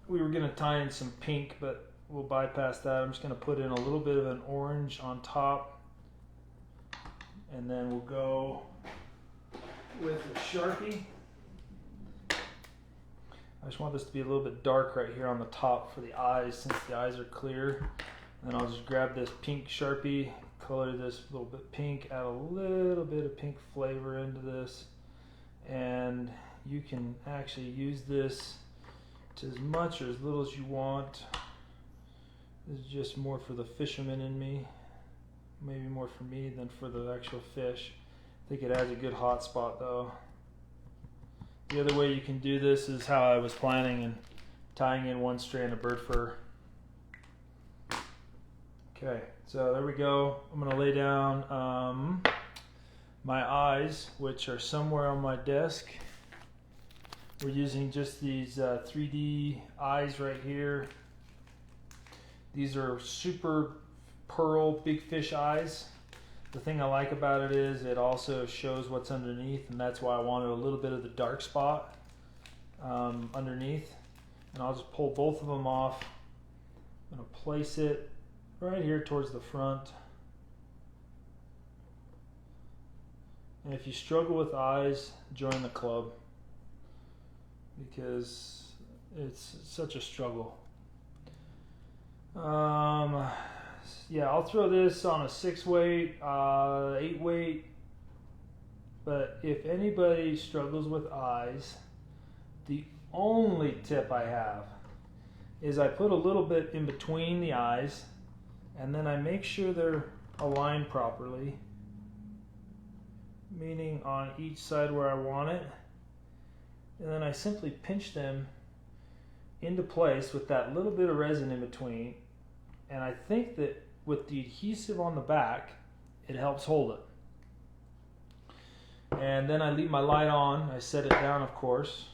We were gonna tie in some pink, but we'll bypass that. I'm just gonna put in a little bit of an orange on top, and then we'll go with a Sharpie. I just want this to be a little bit dark right here on the top for the eyes, since the eyes are clear. And then I'll just grab this pink Sharpie, color this a little bit pink, add a little bit of pink flavor into this. And you can actually use this to as much or as little as you want. This is just more for the fisherman in me. Maybe more for me than for the actual fish. I think it adds a good hot spot though. The other way you can do this is how I was planning, and tying in one strand of bird fur. Okay, so there we go. I'm going to lay down my eyes, which are somewhere on my desk. We're using just these 3D eyes right here. These are super pearl big fish eyes. The thing I like about it is it also shows what's underneath, and that's why I wanted a little bit of the dark spot underneath. And I'll just pull both of them off. I'm going to place it right here towards the front. And if you struggle with eyes, join the club, because it's such a struggle. Yeah, I'll throw this on a 6 weight, 8 weight. But if anybody struggles with eyes, the only tip I have is I put a little bit in between the eyes, and then I make sure they're aligned properly, meaning on each side where I want it. And then I simply pinch them into place with that little bit of resin in between. And I think that with the adhesive on the back, it helps hold it. And then I leave my light on. I set it down, of course.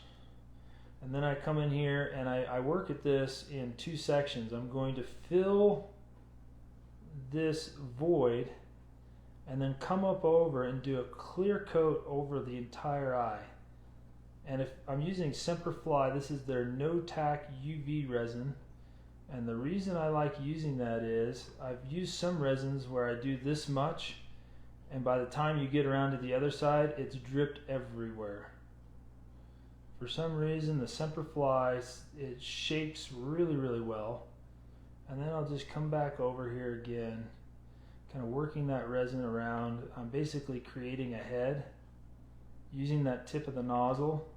And then I come in here and I work at this in 2 sections. I'm going to fill this void and then come up over and do a clear coat over the entire eye. And if I'm using Semperfli, this is their no tack UV resin. And the reason I like using that is I've used some resins where I do this much, and by the time you get around to the other side, it's dripped everywhere. For some reason, the Semperfli, it shapes really, really well. And then I'll just come back over here again, kind of working that resin around. I'm basically creating a head. using that tip of the nozzle.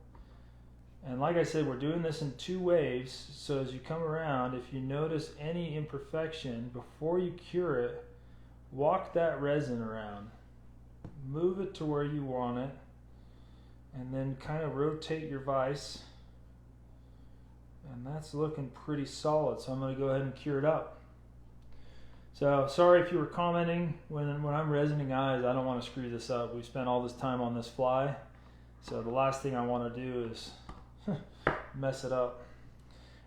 And like I said, we're doing this in 2 waves, so as you come around, if you notice any imperfection, before you cure it, walk that resin around. Move it to where you want it, and then kind of rotate your vise. And that's looking pretty solid, so I'm going to go ahead and cure it up. So sorry if you were commenting, when I'm resining eyes, I don't want to screw this up. We spent all this time on this fly, so the last thing I want to do is mess it up.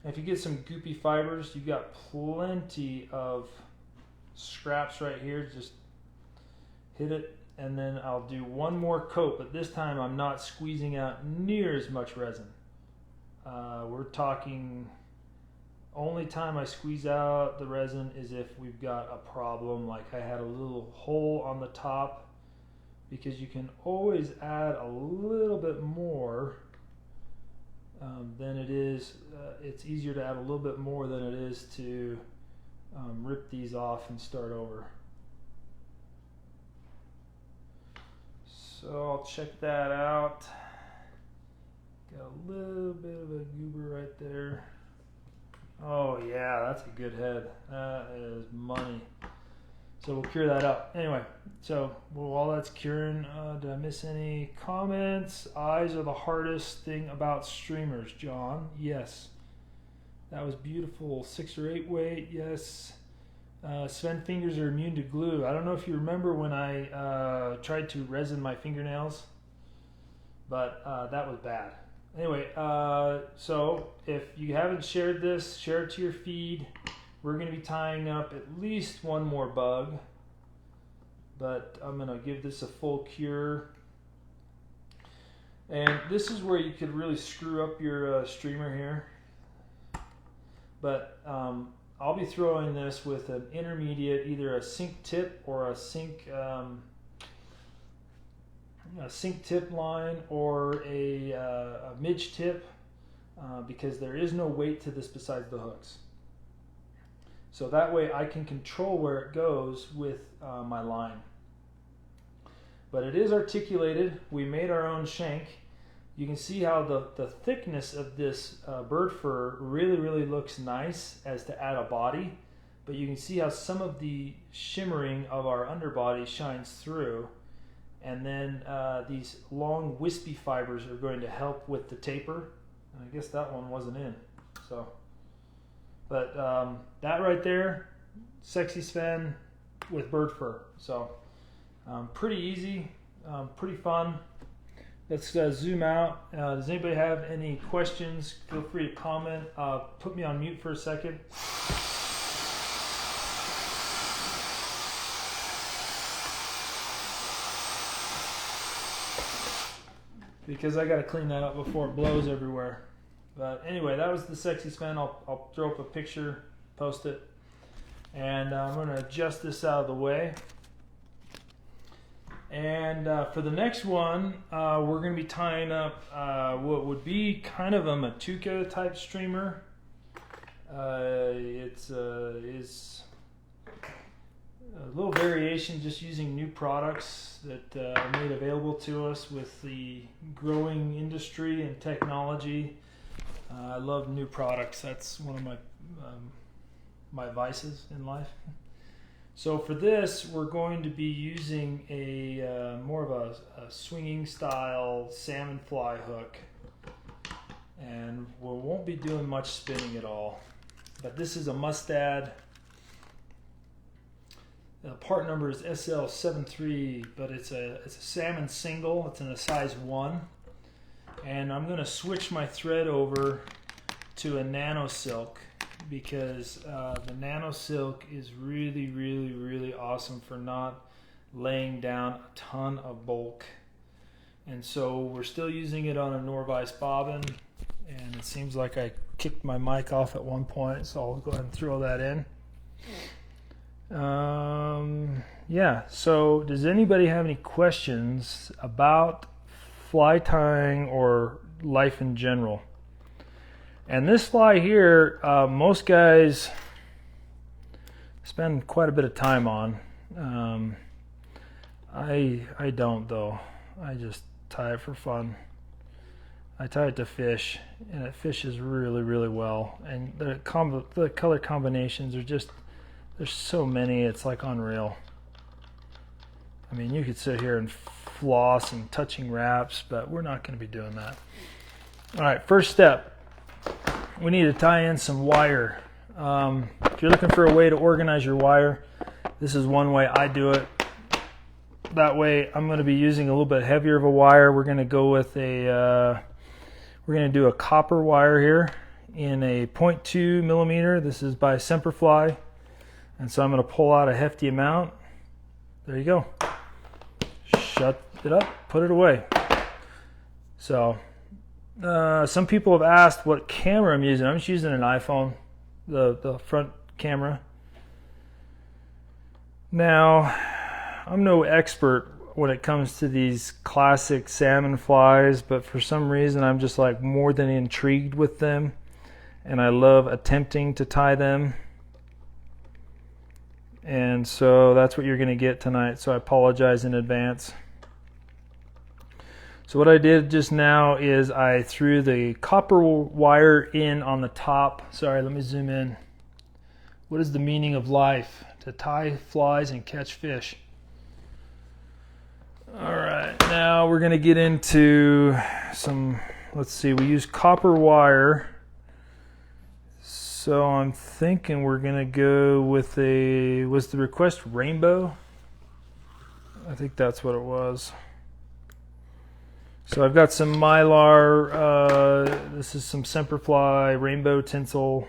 And if you get some goopy fibers, you've got plenty of scraps right here. Just hit it, and then I'll do one more coat, but this time I'm not squeezing out near as much resin. We're talking, only time I squeeze out the resin is if we've got a problem, like I had a little hole on the top, because you can always add a little bit more than it is. It's easier to add a little bit more than it is to rip these off and start over. So I'll check that out. Got a little bit of a goober right there. Oh yeah, that's a good head. That is money. So we'll cure that up. Anyway, so while that's curing, did I miss any comments? Eyes are the hardest thing about streamers, John. Yes. That was beautiful. 6 or 8 weight, yes. Sven fingers are immune to glue. I don't know if you remember when I tried to resin my fingernails, but that was bad. Anyway, so if you haven't shared this, share it to your feed. We're going to be tying up at least one more bug, but I'm going to give this a full cure. And this is where you could really screw up your streamer here. But I'll be throwing this with an intermediate, either a sink tip or a sink tip line, or a midge tip, because there is no weight to this besides the hooks. So that way I can control where it goes with my line. But it is articulated. We made our own shank. You can see how the thickness of this bird fur really looks nice as to add a body. But you can see how some of the shimmering of our underbody shines through. And then these long wispy fibers are going to help with the taper. And I guess that one wasn't in. So, but that right there, sexy Sven with bird fur. So pretty easy, pretty fun. Let's zoom out. Does anybody have any questions? Feel free to comment. Put me on mute for a second. Because I got to clean that up before it blows everywhere. But anyway, that was the sexy Sven. I'll throw up a picture, post it. And I'm going to adjust this out of the way. And for the next one, we're going to be tying up what would be kind of a Matuka type streamer. It's a little variation, just using new products that are made available to us with the growing industry and technology. I love new products. That's one of my vices in life. So for this, we're going to be using a more of a swinging style salmon fly hook, and we won't be doing much spinning at all. But this is a Mustad. The part number is SL73, but it's a salmon single. It's in a size 1, and I'm going to switch my thread over to a nano silk, because the nano silk is really awesome for not laying down a ton of bulk. And so we're still using it on a Nor-vise bobbin, and it seems like I kicked my mic off at one point, so I'll go ahead and throw that in. Yeah, so does anybody have any questions about fly tying or life in general? And this fly here, most guys spend quite a bit of time on. I don't though. I just tie it for fun. I tie it to fish, and it fishes really, really well. And the color combinations are just, there's so many, it's like unreal. I mean, you could sit here and floss and touching wraps, but we're not going to be doing that. All right, first step, we need to tie in some wire. If you're looking for a way to organize your wire, this is one way I do it. That way, I'm going to be using a little bit heavier of a wire. We're going to go with we're going to do a copper wire here in a 0.2 millimeter. This is by Semperfli. And so I'm going to pull out a hefty amount. There you go. Shut it up, put it away. So, some people have asked what camera I'm using. I'm just using an iPhone, the front camera. Now, I'm no expert when it comes to these classic salmon flies, but for some reason I'm just like more than intrigued with them, and I love attempting to tie them. And so that's what you're going to get tonight, so I apologize in advance. So what I did just now is I threw the copper wire in on the top. Sorry, let me zoom in. What is the meaning of life? To tie flies and catch fish. All right, now we're going to get into some, let's see, we use copper wire. So I'm thinking we're going to go with was the request rainbow? I think that's what it was. So I've got some Mylar, this is some Semperfli rainbow tinsel,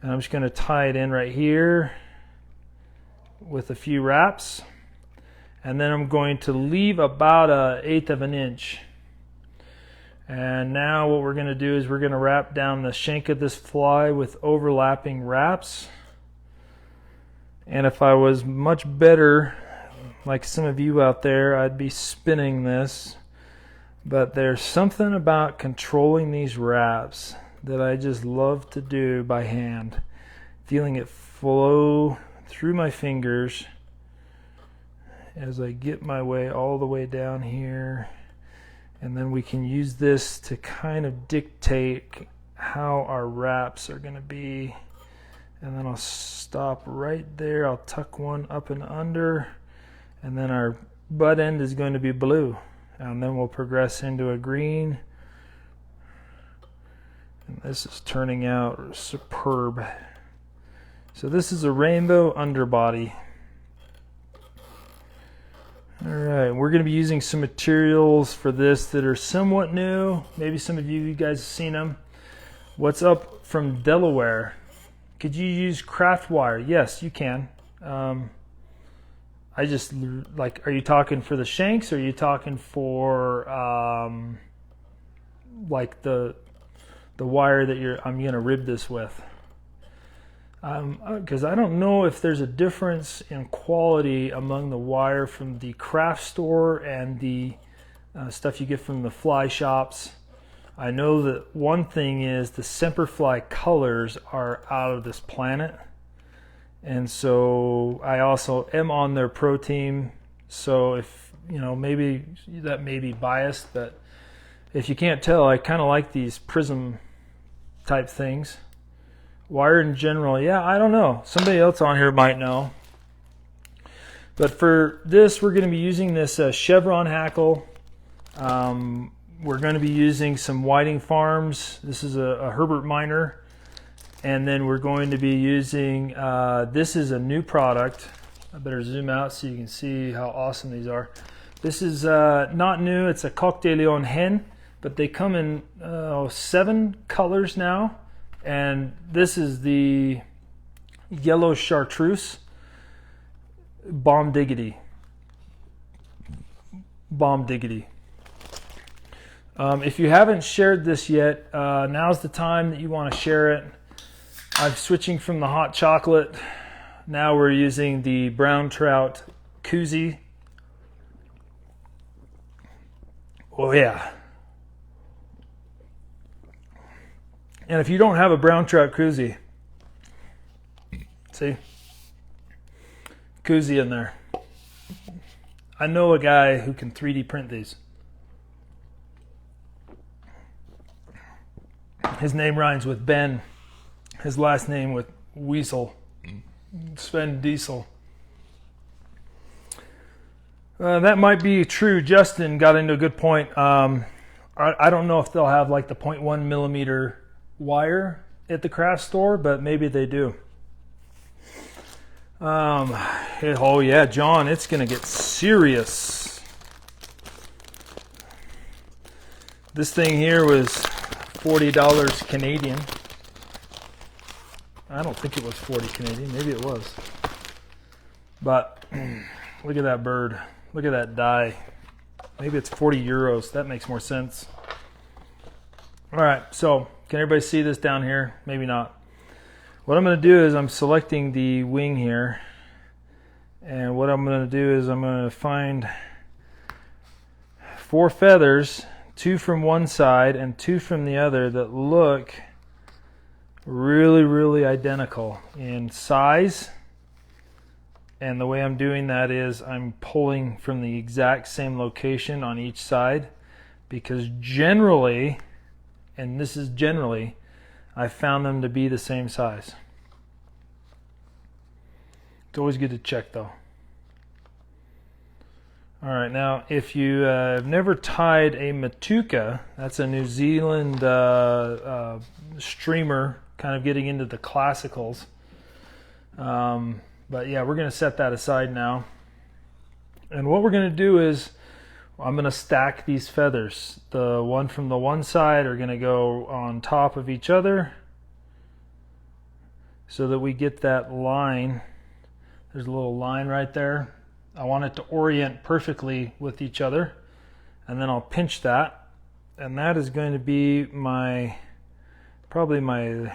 and I'm just going to tie it in right here with a few wraps, and then I'm going to leave about 1/8 of an inch. And now what we're going to do is we're going to wrap down the shank of this fly with overlapping wraps. And if I was much better, like some of you out there, I'd be spinning this. But there's something about controlling these wraps that I just love to do by hand. Feeling it flow through my fingers as I get my way all the way down here. And then we can use this to kind of dictate how our wraps are going to be. And then I'll stop right there. I'll tuck one up and under. And then our butt end is going to be blue. And then we'll progress into a green. And this is turning out superb. So this is a rainbow underbody. All right, we're going to be using some materials for this that are somewhat new. Maybe some of you guys have seen them. What's up from Delaware? Could you use craft wire? Yes, you can. I just like, are you talking for the shanks, or are you talking for like the wire that I'm going to rib this with? Because I don't know if there's a difference in quality among the wire from the craft store and the stuff you get from the fly shops. I know that one thing is the Semperfli colors are out of this planet. And so I also am on their pro team. So if, you know, maybe that may be biased, but if you can't tell, I kind of like these prism type things. Wire in general, yeah, I don't know. Somebody else on here might know. But for this, we're going to be using this chevron hackle. We're going to be using some Whiting Farms. This is a Herbert Miner. And then we're going to be using, this is a new product. I better zoom out so you can see how awesome these are. This is not new. It's a Coq de Leon hen, but they come in 7 colors now. And this is the yellow chartreuse. Bomb diggity. Bomb diggity. If you haven't shared this yet, now's the time that you want to share it. I'm switching from the hot chocolate. Now we're using the brown trout koozie. Oh yeah. And if you don't have a brown trout koozie, see, koozie in there. I know a guy who can 3D print these. His name rhymes with Ben. His last name with Weasel. Sven Deisel. That might be true. Justin got into a good point. I don't know if they'll have like the 0.1 millimeter wire at the craft store, but maybe they do. Oh yeah, John, it's gonna get serious. This thing here was $40 Canadian. I don't think it was 40 Canadian, maybe it was. But look at that bird. Look at that die. Maybe it's 40 euros. That makes more sense. All right, so can everybody see this down here? Maybe not. What I'm going to do is I'm selecting the wing here. And what I'm going to do is I'm going to find 4 feathers, 2 from one side and 2 from the other, that look really, really identical in size. And the way I'm doing that is I'm pulling from the exact same location on each side, because generally, and this is generally, I found them to be the same size. It's always good to check though. All right, now if you have never tied a Matuka, that's a New Zealand streamer, kind of getting into the classicals. But yeah, we're going to set that aside now. And what we're going to do is I'm going to stack these feathers. The one from the one side are going to go on top of each other so that we get that line. There's a little line right there. I want it to orient perfectly with each other. And then I'll pinch that. And that is going to be probably my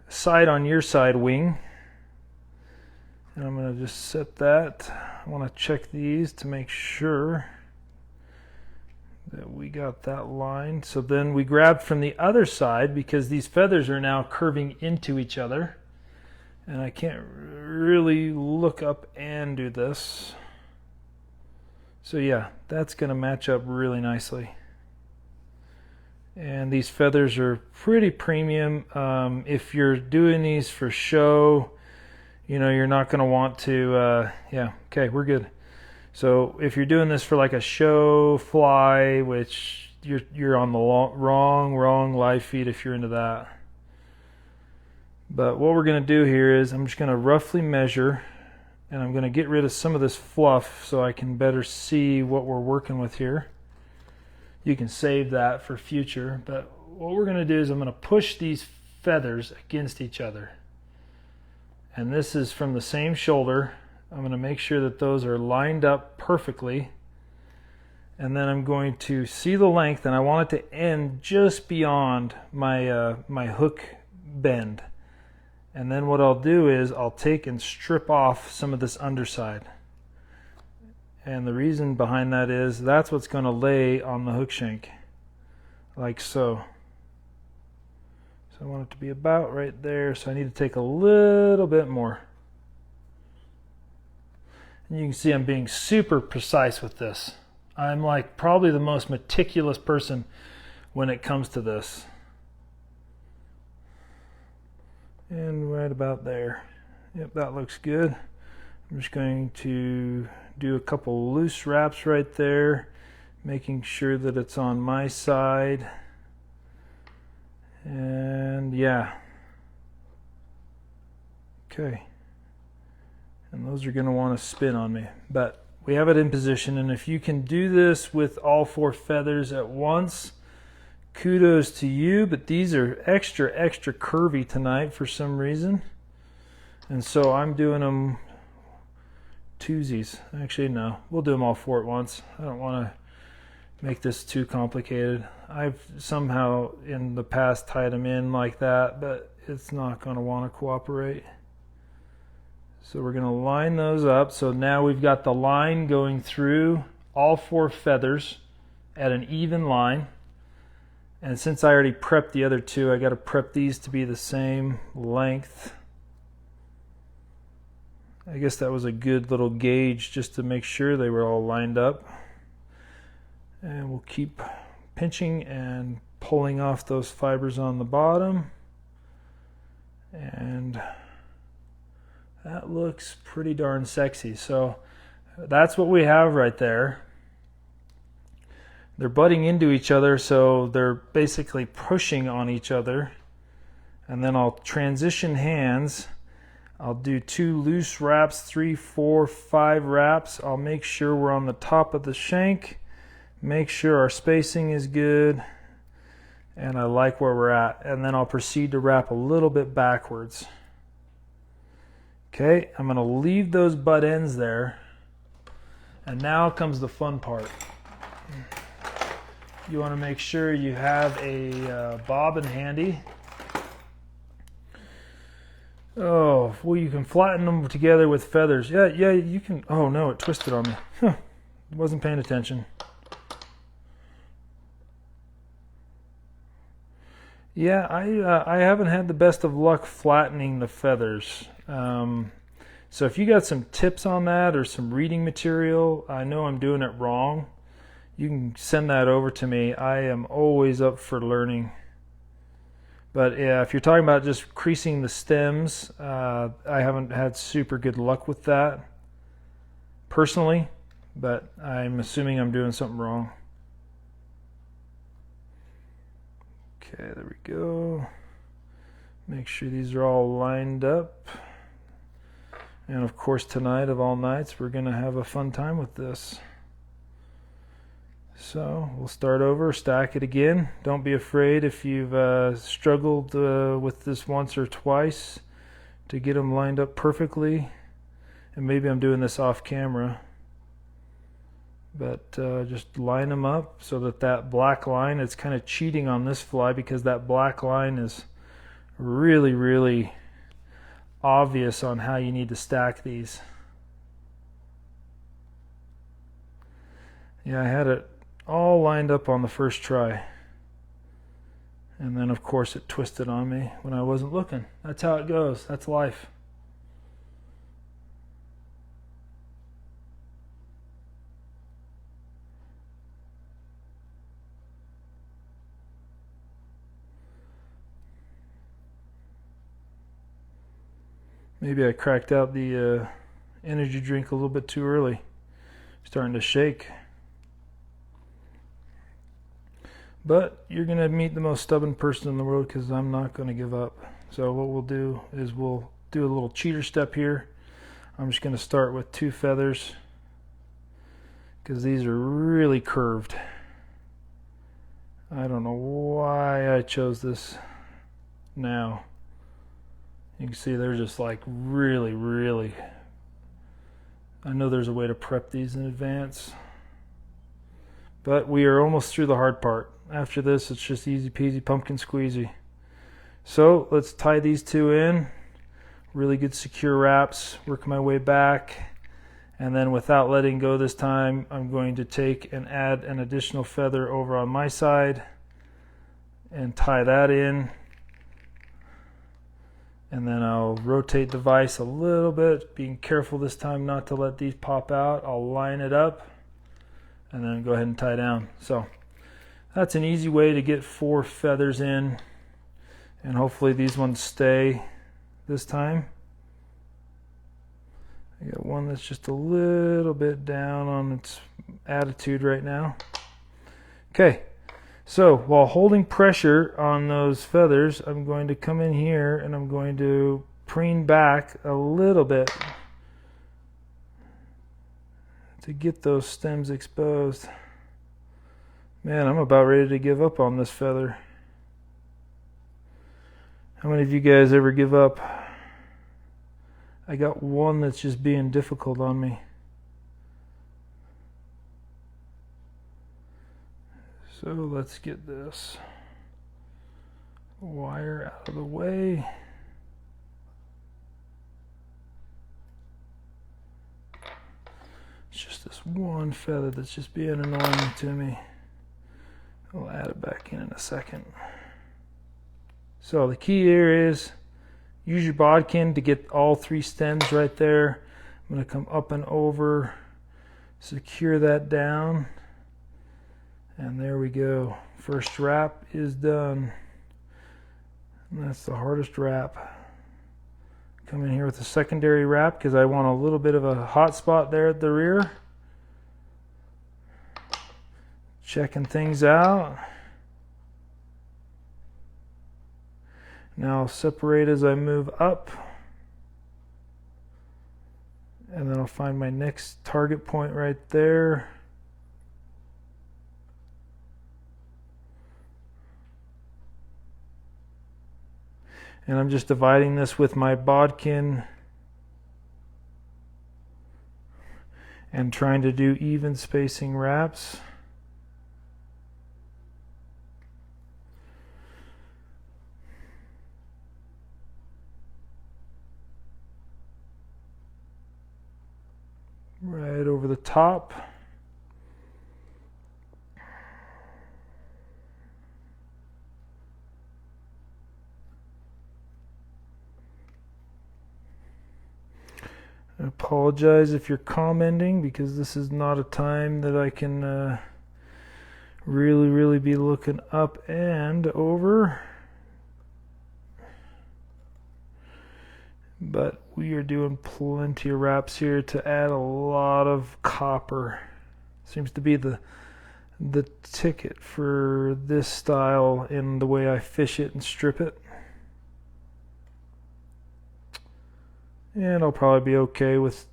side on your side wing. And I'm going to just set that. I want to check these to make sure that we got that line. So then we grab from the other side, because these feathers are now curving into each other. And I can't really look up and do this. So yeah, that's going to match up really nicely. And these feathers are pretty premium. If you're doing these for show, you know, you're not going to want to, yeah, okay, we're good. So if you're doing this for like a show fly, which you're on the wrong live feed if you're into that. But what we're going to do here is I'm just going to roughly measure, and I'm going to get rid of some of this fluff so I can better see what we're working with here. You can save that for future, but what we're going to do is I'm going to push these feathers against each other. And this is from the same shoulder. I'm going to make sure that those are lined up perfectly. And then I'm going to see the length, and I want it to end just beyond my hook bend. And then what I'll do is I'll take and strip off some of this underside. And the reason behind that is that's what's going to lay on the hook shank, like so. So I want it to be about right there, so I need to take a little bit more. And you can see I'm being super precise with this. I'm like probably the most meticulous person when it comes to this. And right about there. Yep, that looks good. I'm just going to do a couple loose wraps right there, making sure that it's on my side. And yeah. Okay. And those are going to want to spin on me. But we have it in position, and if you can do this with all 4 feathers at once, kudos to you. But these are extra curvy tonight for some reason. And so I'm doing them twosies. Actually, no. We'll do them all 4 at once. I don't want to make this too complicated. I've somehow in the past tied them in like that, but it's not going to want to cooperate. So we're going to line those up. So now we've got the line going through all 4 feathers at an even line. And since I already prepped the other 2, I got to prep these to be the same length. I guess that was a good little gauge just to make sure they were all lined up. And we'll keep pinching and pulling off those fibers on the bottom. And that looks pretty darn sexy. So that's what we have right there. They're butting into each other, so they're basically pushing on each other. And then I'll transition hands. I'll do 2 loose wraps, 3, 4, 5 wraps. I'll make sure we're on the top of the shank. Make sure our spacing is good. And I like where we're at. And then I'll proceed to wrap a little bit backwards. Okay, I'm going to leave those butt ends there. And now comes the fun part. You want to make sure you have a bobbin handy. Oh, well, you can flatten them together with feathers. Yeah, you can. Oh no, it twisted on me. Huh, wasn't paying attention. Yeah, I haven't had the best of luck flattening the feathers. So if you got some tips on that or some reading material, I know I'm doing it wrong, you can send that over to me. I am always up for learning. But yeah, if you're talking about just creasing the stems, I haven't had super good luck with that personally, but I'm assuming I'm doing something wrong. Okay, there we go. Make sure these are all lined up. And of course, tonight of all nights, we're going to have a fun time with this. So we'll start over, stack it again. Don't be afraid if you've struggled with this once or twice to get them lined up perfectly. And maybe I'm doing this off camera. But just line them up so that that black line, it's kind of cheating on this fly because that black line is really, really obvious on how you need to stack these. Yeah, I had it all lined up on the first try. And then of course it twisted on me when I wasn't looking. That's how it goes. That's life. Maybe I cracked out the energy drink a little bit too early. Starting to shake. But you're going to meet the most stubborn person in the world because I'm not going to give up. So what we'll do is we'll do a little cheater step here. I'm just going to start with 2 feathers because these are really curved. I don't know why I chose this now. You can see they're just like really, really. I know there's a way to prep these in advance. But we are almost through the hard part. After this, it's just easy peasy pumpkin squeezy. So let's tie these 2 in. Really good secure wraps. Work my way back. And then without letting go this time, I'm going to take and add an additional feather over on my side and tie that in. And then I'll rotate the vise a little bit, being careful this time not to let these pop out. I'll line it up and then go ahead and tie down. So that's an easy way to get 4 feathers in, and hopefully these ones stay this time. I got one that's just a little bit down on its attitude right now. Okay, so while holding pressure on those feathers, I'm going to come in here and I'm going to preen back a little bit to get those stems exposed. Man, I'm about ready to give up on this feather. How many of you guys ever give up? I got one that's just being difficult on me. So let's get this wire out of the way. It's just this one feather that's just being annoying to me. I'll add it back in a second. So the key here is use your bodkin to get all 3 stems right there. I'm going to come up and over, secure that down, and there we go. First wrap is done. And that's the hardest wrap. Come in here with a secondary wrap because I want a little bit of a hot spot there at the rear. Checking things out. Now I'll separate as I move up. And then I'll find my next target point right there. And I'm just dividing this with my bodkin and trying to do even spacing wraps. Right over the top. I apologize if you're commenting because this is not a time that I can really be looking up and over. But we are doing plenty of wraps here to add a lot of copper. Seems to be the ticket for this style in the way I fish it and strip it. And I'll probably be okay with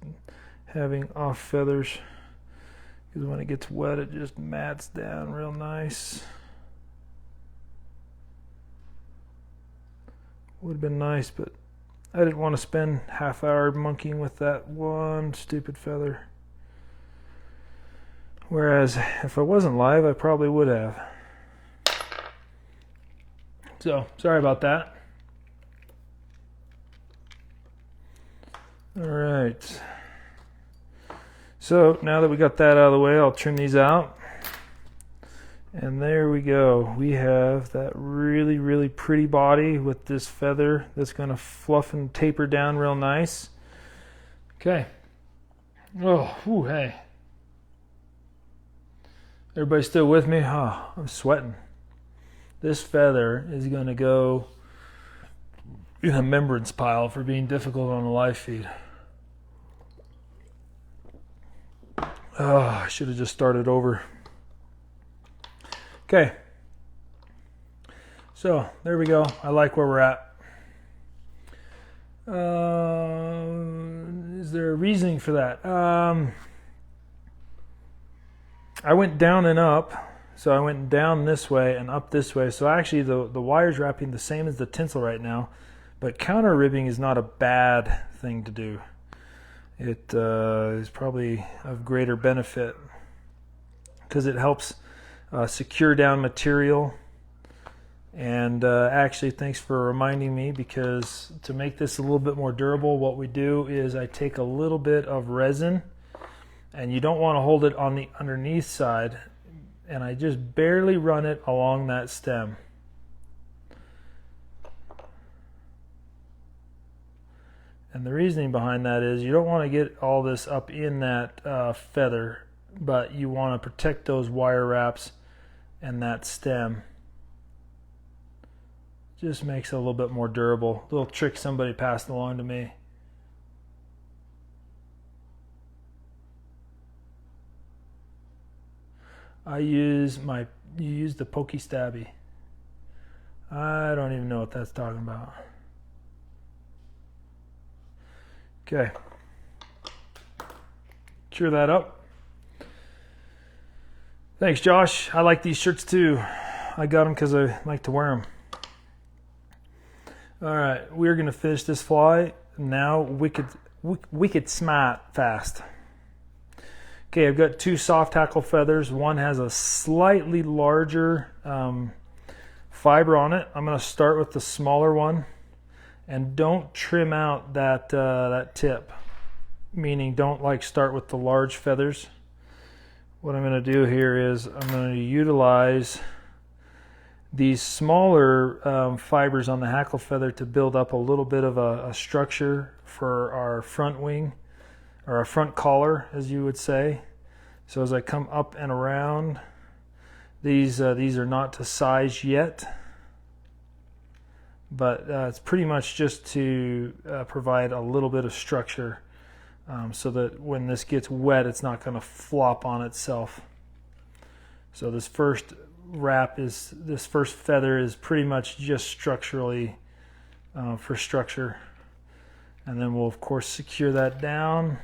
having off feathers because when it gets wet it just mats down real nice. Would have been nice, but I didn't want to spend half hour monkeying with that one stupid feather. Whereas if I wasn't live I probably would have. So sorry about that. Alright, so now that we got that out of the way, I'll trim these out. And there we go. We have that really pretty body with this feather that's going to fluff and taper down real nice. Okay. Oh, whew, hey. Everybody still with me? Oh, I'm sweating. This feather is going to go in a remembrance pile for being difficult on the live feed. Oh, I should have just started over. Okay. So, there we go. I like where we're at. Is there a reasoning for that? I went down and up. So I went down this way and up this way. So actually the wire's wrapping the same as the tinsel right now. But counter ribbing is not a bad thing to do. It is probably of greater benefit because it helps secure down material. And actually, thanks for reminding me, because to make this a little bit more durable, what we do is I take a little bit of resin, and you don't want to hold it on the underneath side, and I just barely run it along that stem. And the reasoning behind that is you don't want to get all this up in that feather, but you want to protect those wire wraps and that stem. Just makes it a little bit more durable. Little trick somebody passed along to me. You use the pokey stabby. I don't even know what that's talking about. Okay. Cheer that up. Thanks, Josh. I like these shirts too. I got them because I like to wear them. All right, we're going to finish this fly now wicked smart fast. Okay, I've got two soft hackle feathers. One has a slightly larger fiber on it. I'm going to start with the smaller one. And don't trim out that tip, meaning don't start with the large feathers. What I'm going to do here is I'm going to utilize these smaller fibers on the hackle feather to build up a little bit of a structure for our front wing, or a front collar, as you would say. So as I come up and around, these are not to size yet, but it's pretty much just to provide a little bit of structure, so that when this gets wet, it's not going to flop on itself. So this first feather is pretty much just structurally for structure. And then we'll of course secure that down,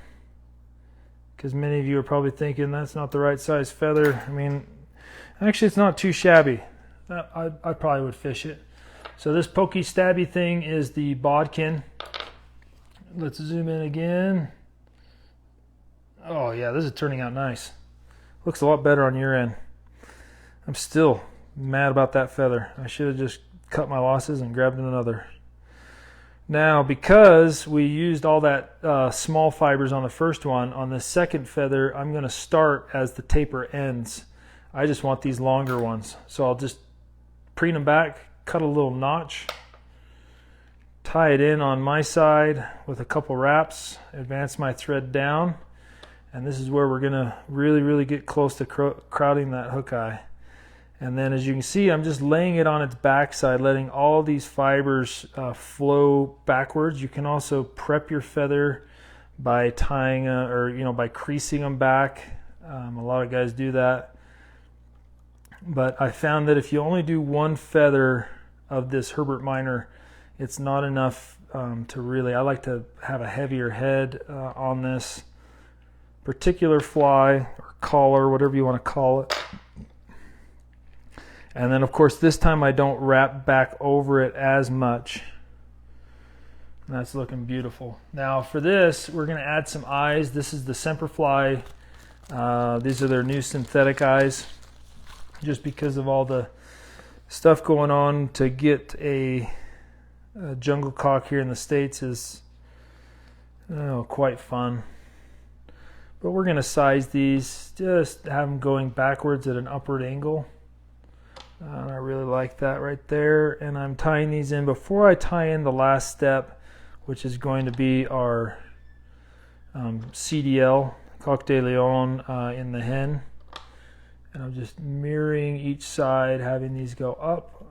because many of you are probably thinking that's not the right size feather. I mean, actually it's not too shabby. I probably would fish it. So this pokey stabby thing is the bodkin. Let's zoom in again. Oh yeah, this is turning out nice. Looks a lot better on your end. I'm still mad about that feather. I should have just cut my losses and grabbed another. Now, because we used all that small fibers on the first one, on the second feather, I'm going to start as the taper ends. I just want these longer ones. So I'll just preen them back, cut a little notch, tie it in on my side with a couple wraps, advance my thread down, and this is where we're going to really get close to crowding that hook eye. And then as you can see, I'm just laying it on its backside, letting all these fibers flow backwards. You can also prep your feather by tying by creasing them back. A lot of guys do that. But I found that if you only do one feather of this Herbert Minor, it's not enough to really, I like to have a heavier head on this particular fly or collar, whatever you want to call it. And then of course this time I don't wrap back over it as much. And that's looking beautiful. Now for this, we're going to add some eyes. This is the Semperfli. These are their new synthetic eyes. Just because of all the stuff going on, to get a jungle cock here in the States is quite fun. But we're going to size these, just have them going backwards at an upward angle. I really like that right there. And I'm tying these in before I tie in the last step, which is going to be our CDL, Coq de Leon, in the hen. And I'm just mirroring each side, having these go up.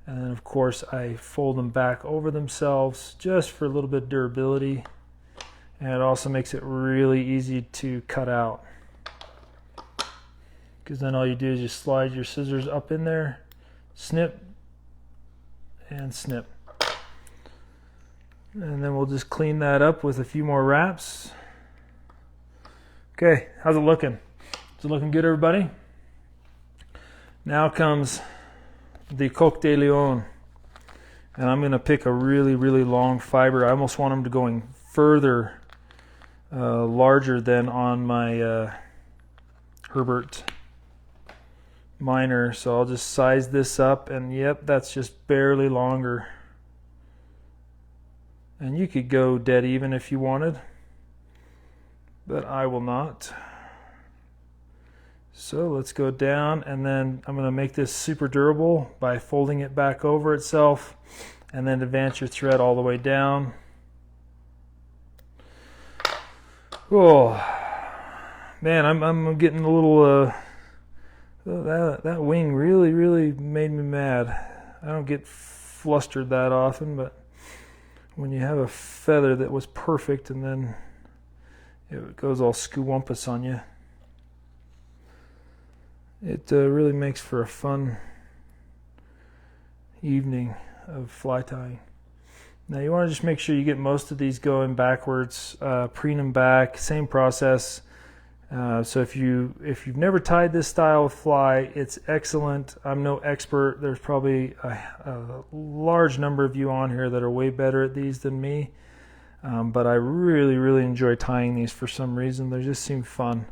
And then of course I fold them back over themselves just for a little bit of durability. And it also makes it really easy to cut out, because then all you do is just slide your scissors up in there, snip, and snip. And then we'll just clean that up with a few more wraps. Okay, how's it looking? Is it looking good, everybody? Now comes the Coq de Leon. And I'm going to pick a really long fiber. I almost want them to going further, larger than on my Herbert Minor. So I'll just size this up, and yep, that's just barely longer. And you could go dead even if you wanted, but I will not. So let's go down, and then I'm going to make this super durable by folding it back over itself, and then advance your thread all the way down. Oh man, I'm getting a little that wing really made me mad. I don't get flustered that often, but when you have a feather that was perfect and then it goes all skewumpus on you, it really makes for a fun evening of fly tying. Now you want to just make sure you get most of these going backwards, preen them back, same process. So if you've never tied this style of fly, it's excellent. I'm no expert. There's probably a large number of you on here that are way better at these than me. But I really enjoy tying these for some reason. They just seem fun.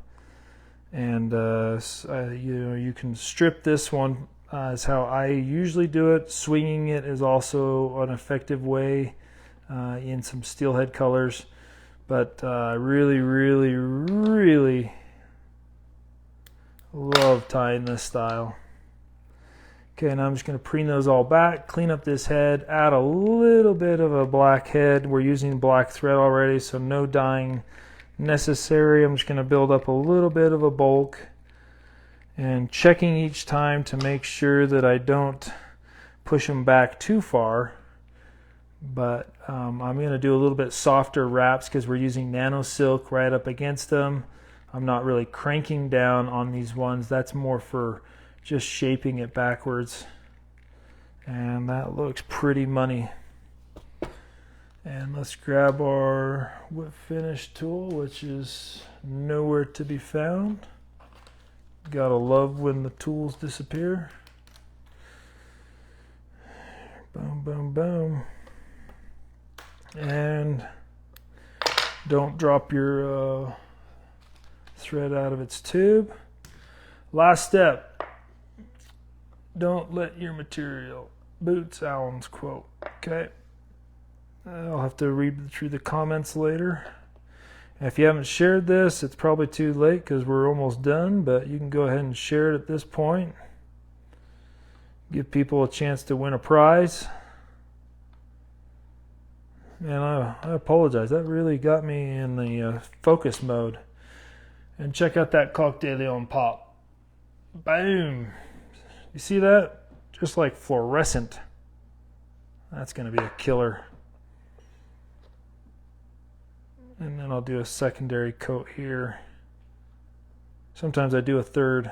And you can strip this one. Is how I usually do it. Swinging it is also an effective way in some steelhead colors. But I really love tying this style, Okay, now I'm just going to preen those all back, clean up this head, add a little bit of a black head. We're using black thread already, so no dyeing necessary. I'm just going to build up a little bit of a bulk and checking each time to make sure that I don't push them back too far. But I'm going to do a little bit softer wraps because we're using nano silk right up against them. I'm not really cranking down on these ones. That's more for just shaping it backwards. And that looks pretty money. And let's grab our whip finish tool, which is nowhere to be found. Gotta love when the tools disappear. Boom, boom, boom. And don't drop your thread out of its tube. Last step. Don't let your material boots Allen's quote. Okay. I'll have to read through the comments later. And if you haven't shared this, it's probably too late because we're almost done, but you can go ahead and share it at this point. Give people a chance to win a prize. Man, I apologize. That really got me in the focus mode. And check out that Coq de Leon pop. Boom. You see that? Just like fluorescent. That's going to be a killer. And then I'll do a secondary coat here. Sometimes I do a third.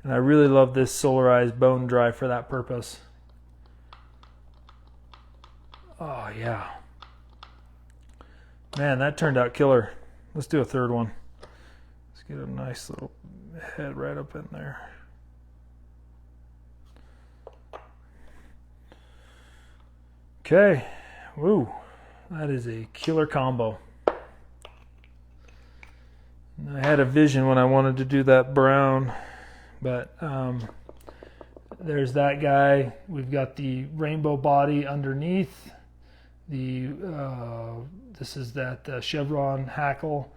And I really love this solarized bone dry for that purpose. Oh, yeah. Man, that turned out killer. Let's do a third one. Let's get a nice little head right up in there. Okay. Woo. That is a killer combo. I had a vision when I wanted to do that brown, but there's that guy. We've got the rainbow body underneath. This is that chevron hackle,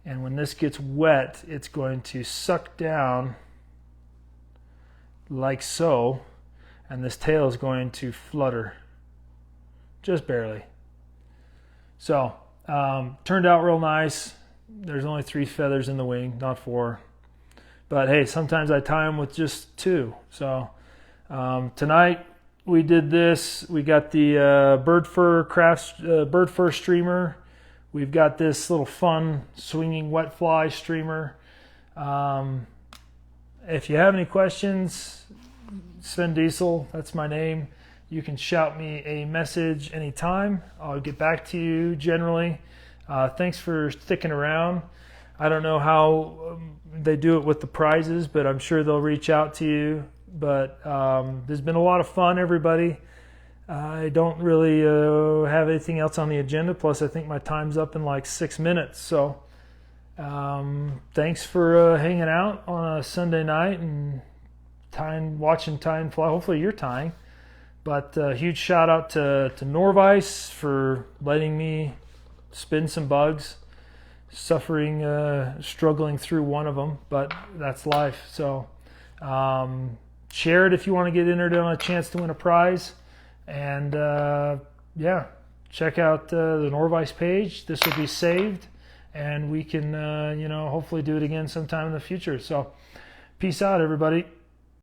and when this gets wet, it's going to suck down like so, and this tail is going to flutter, just barely. So, turned out real nice. There's only 3 feathers in the wing, not 4. But hey, sometimes I tie them with just 2. So tonight we did this. We got the bird fur streamer. We've got this little fun swinging wet fly streamer. If you have any questions, Sven Deisel, that's my name. You can shout me a message anytime. I'll get back to you generally. Thanks for sticking around. I don't know how they do it with the prizes, but I'm sure they'll reach out to you. But there's been a lot of fun, everybody. I don't really have anything else on the agenda. Plus, I think my time's up in like 6 minutes. So thanks for hanging out on a Sunday night and watching time fly. Hopefully you're tying. But huge shout out to Norvise for letting me spin some bugs, struggling through one of them, but that's life. So share it if you want to get entered on a chance to win a prize. And yeah, check out the Nor-vise page. This will be saved, and we can hopefully do it again sometime in the future. So peace out, everybody.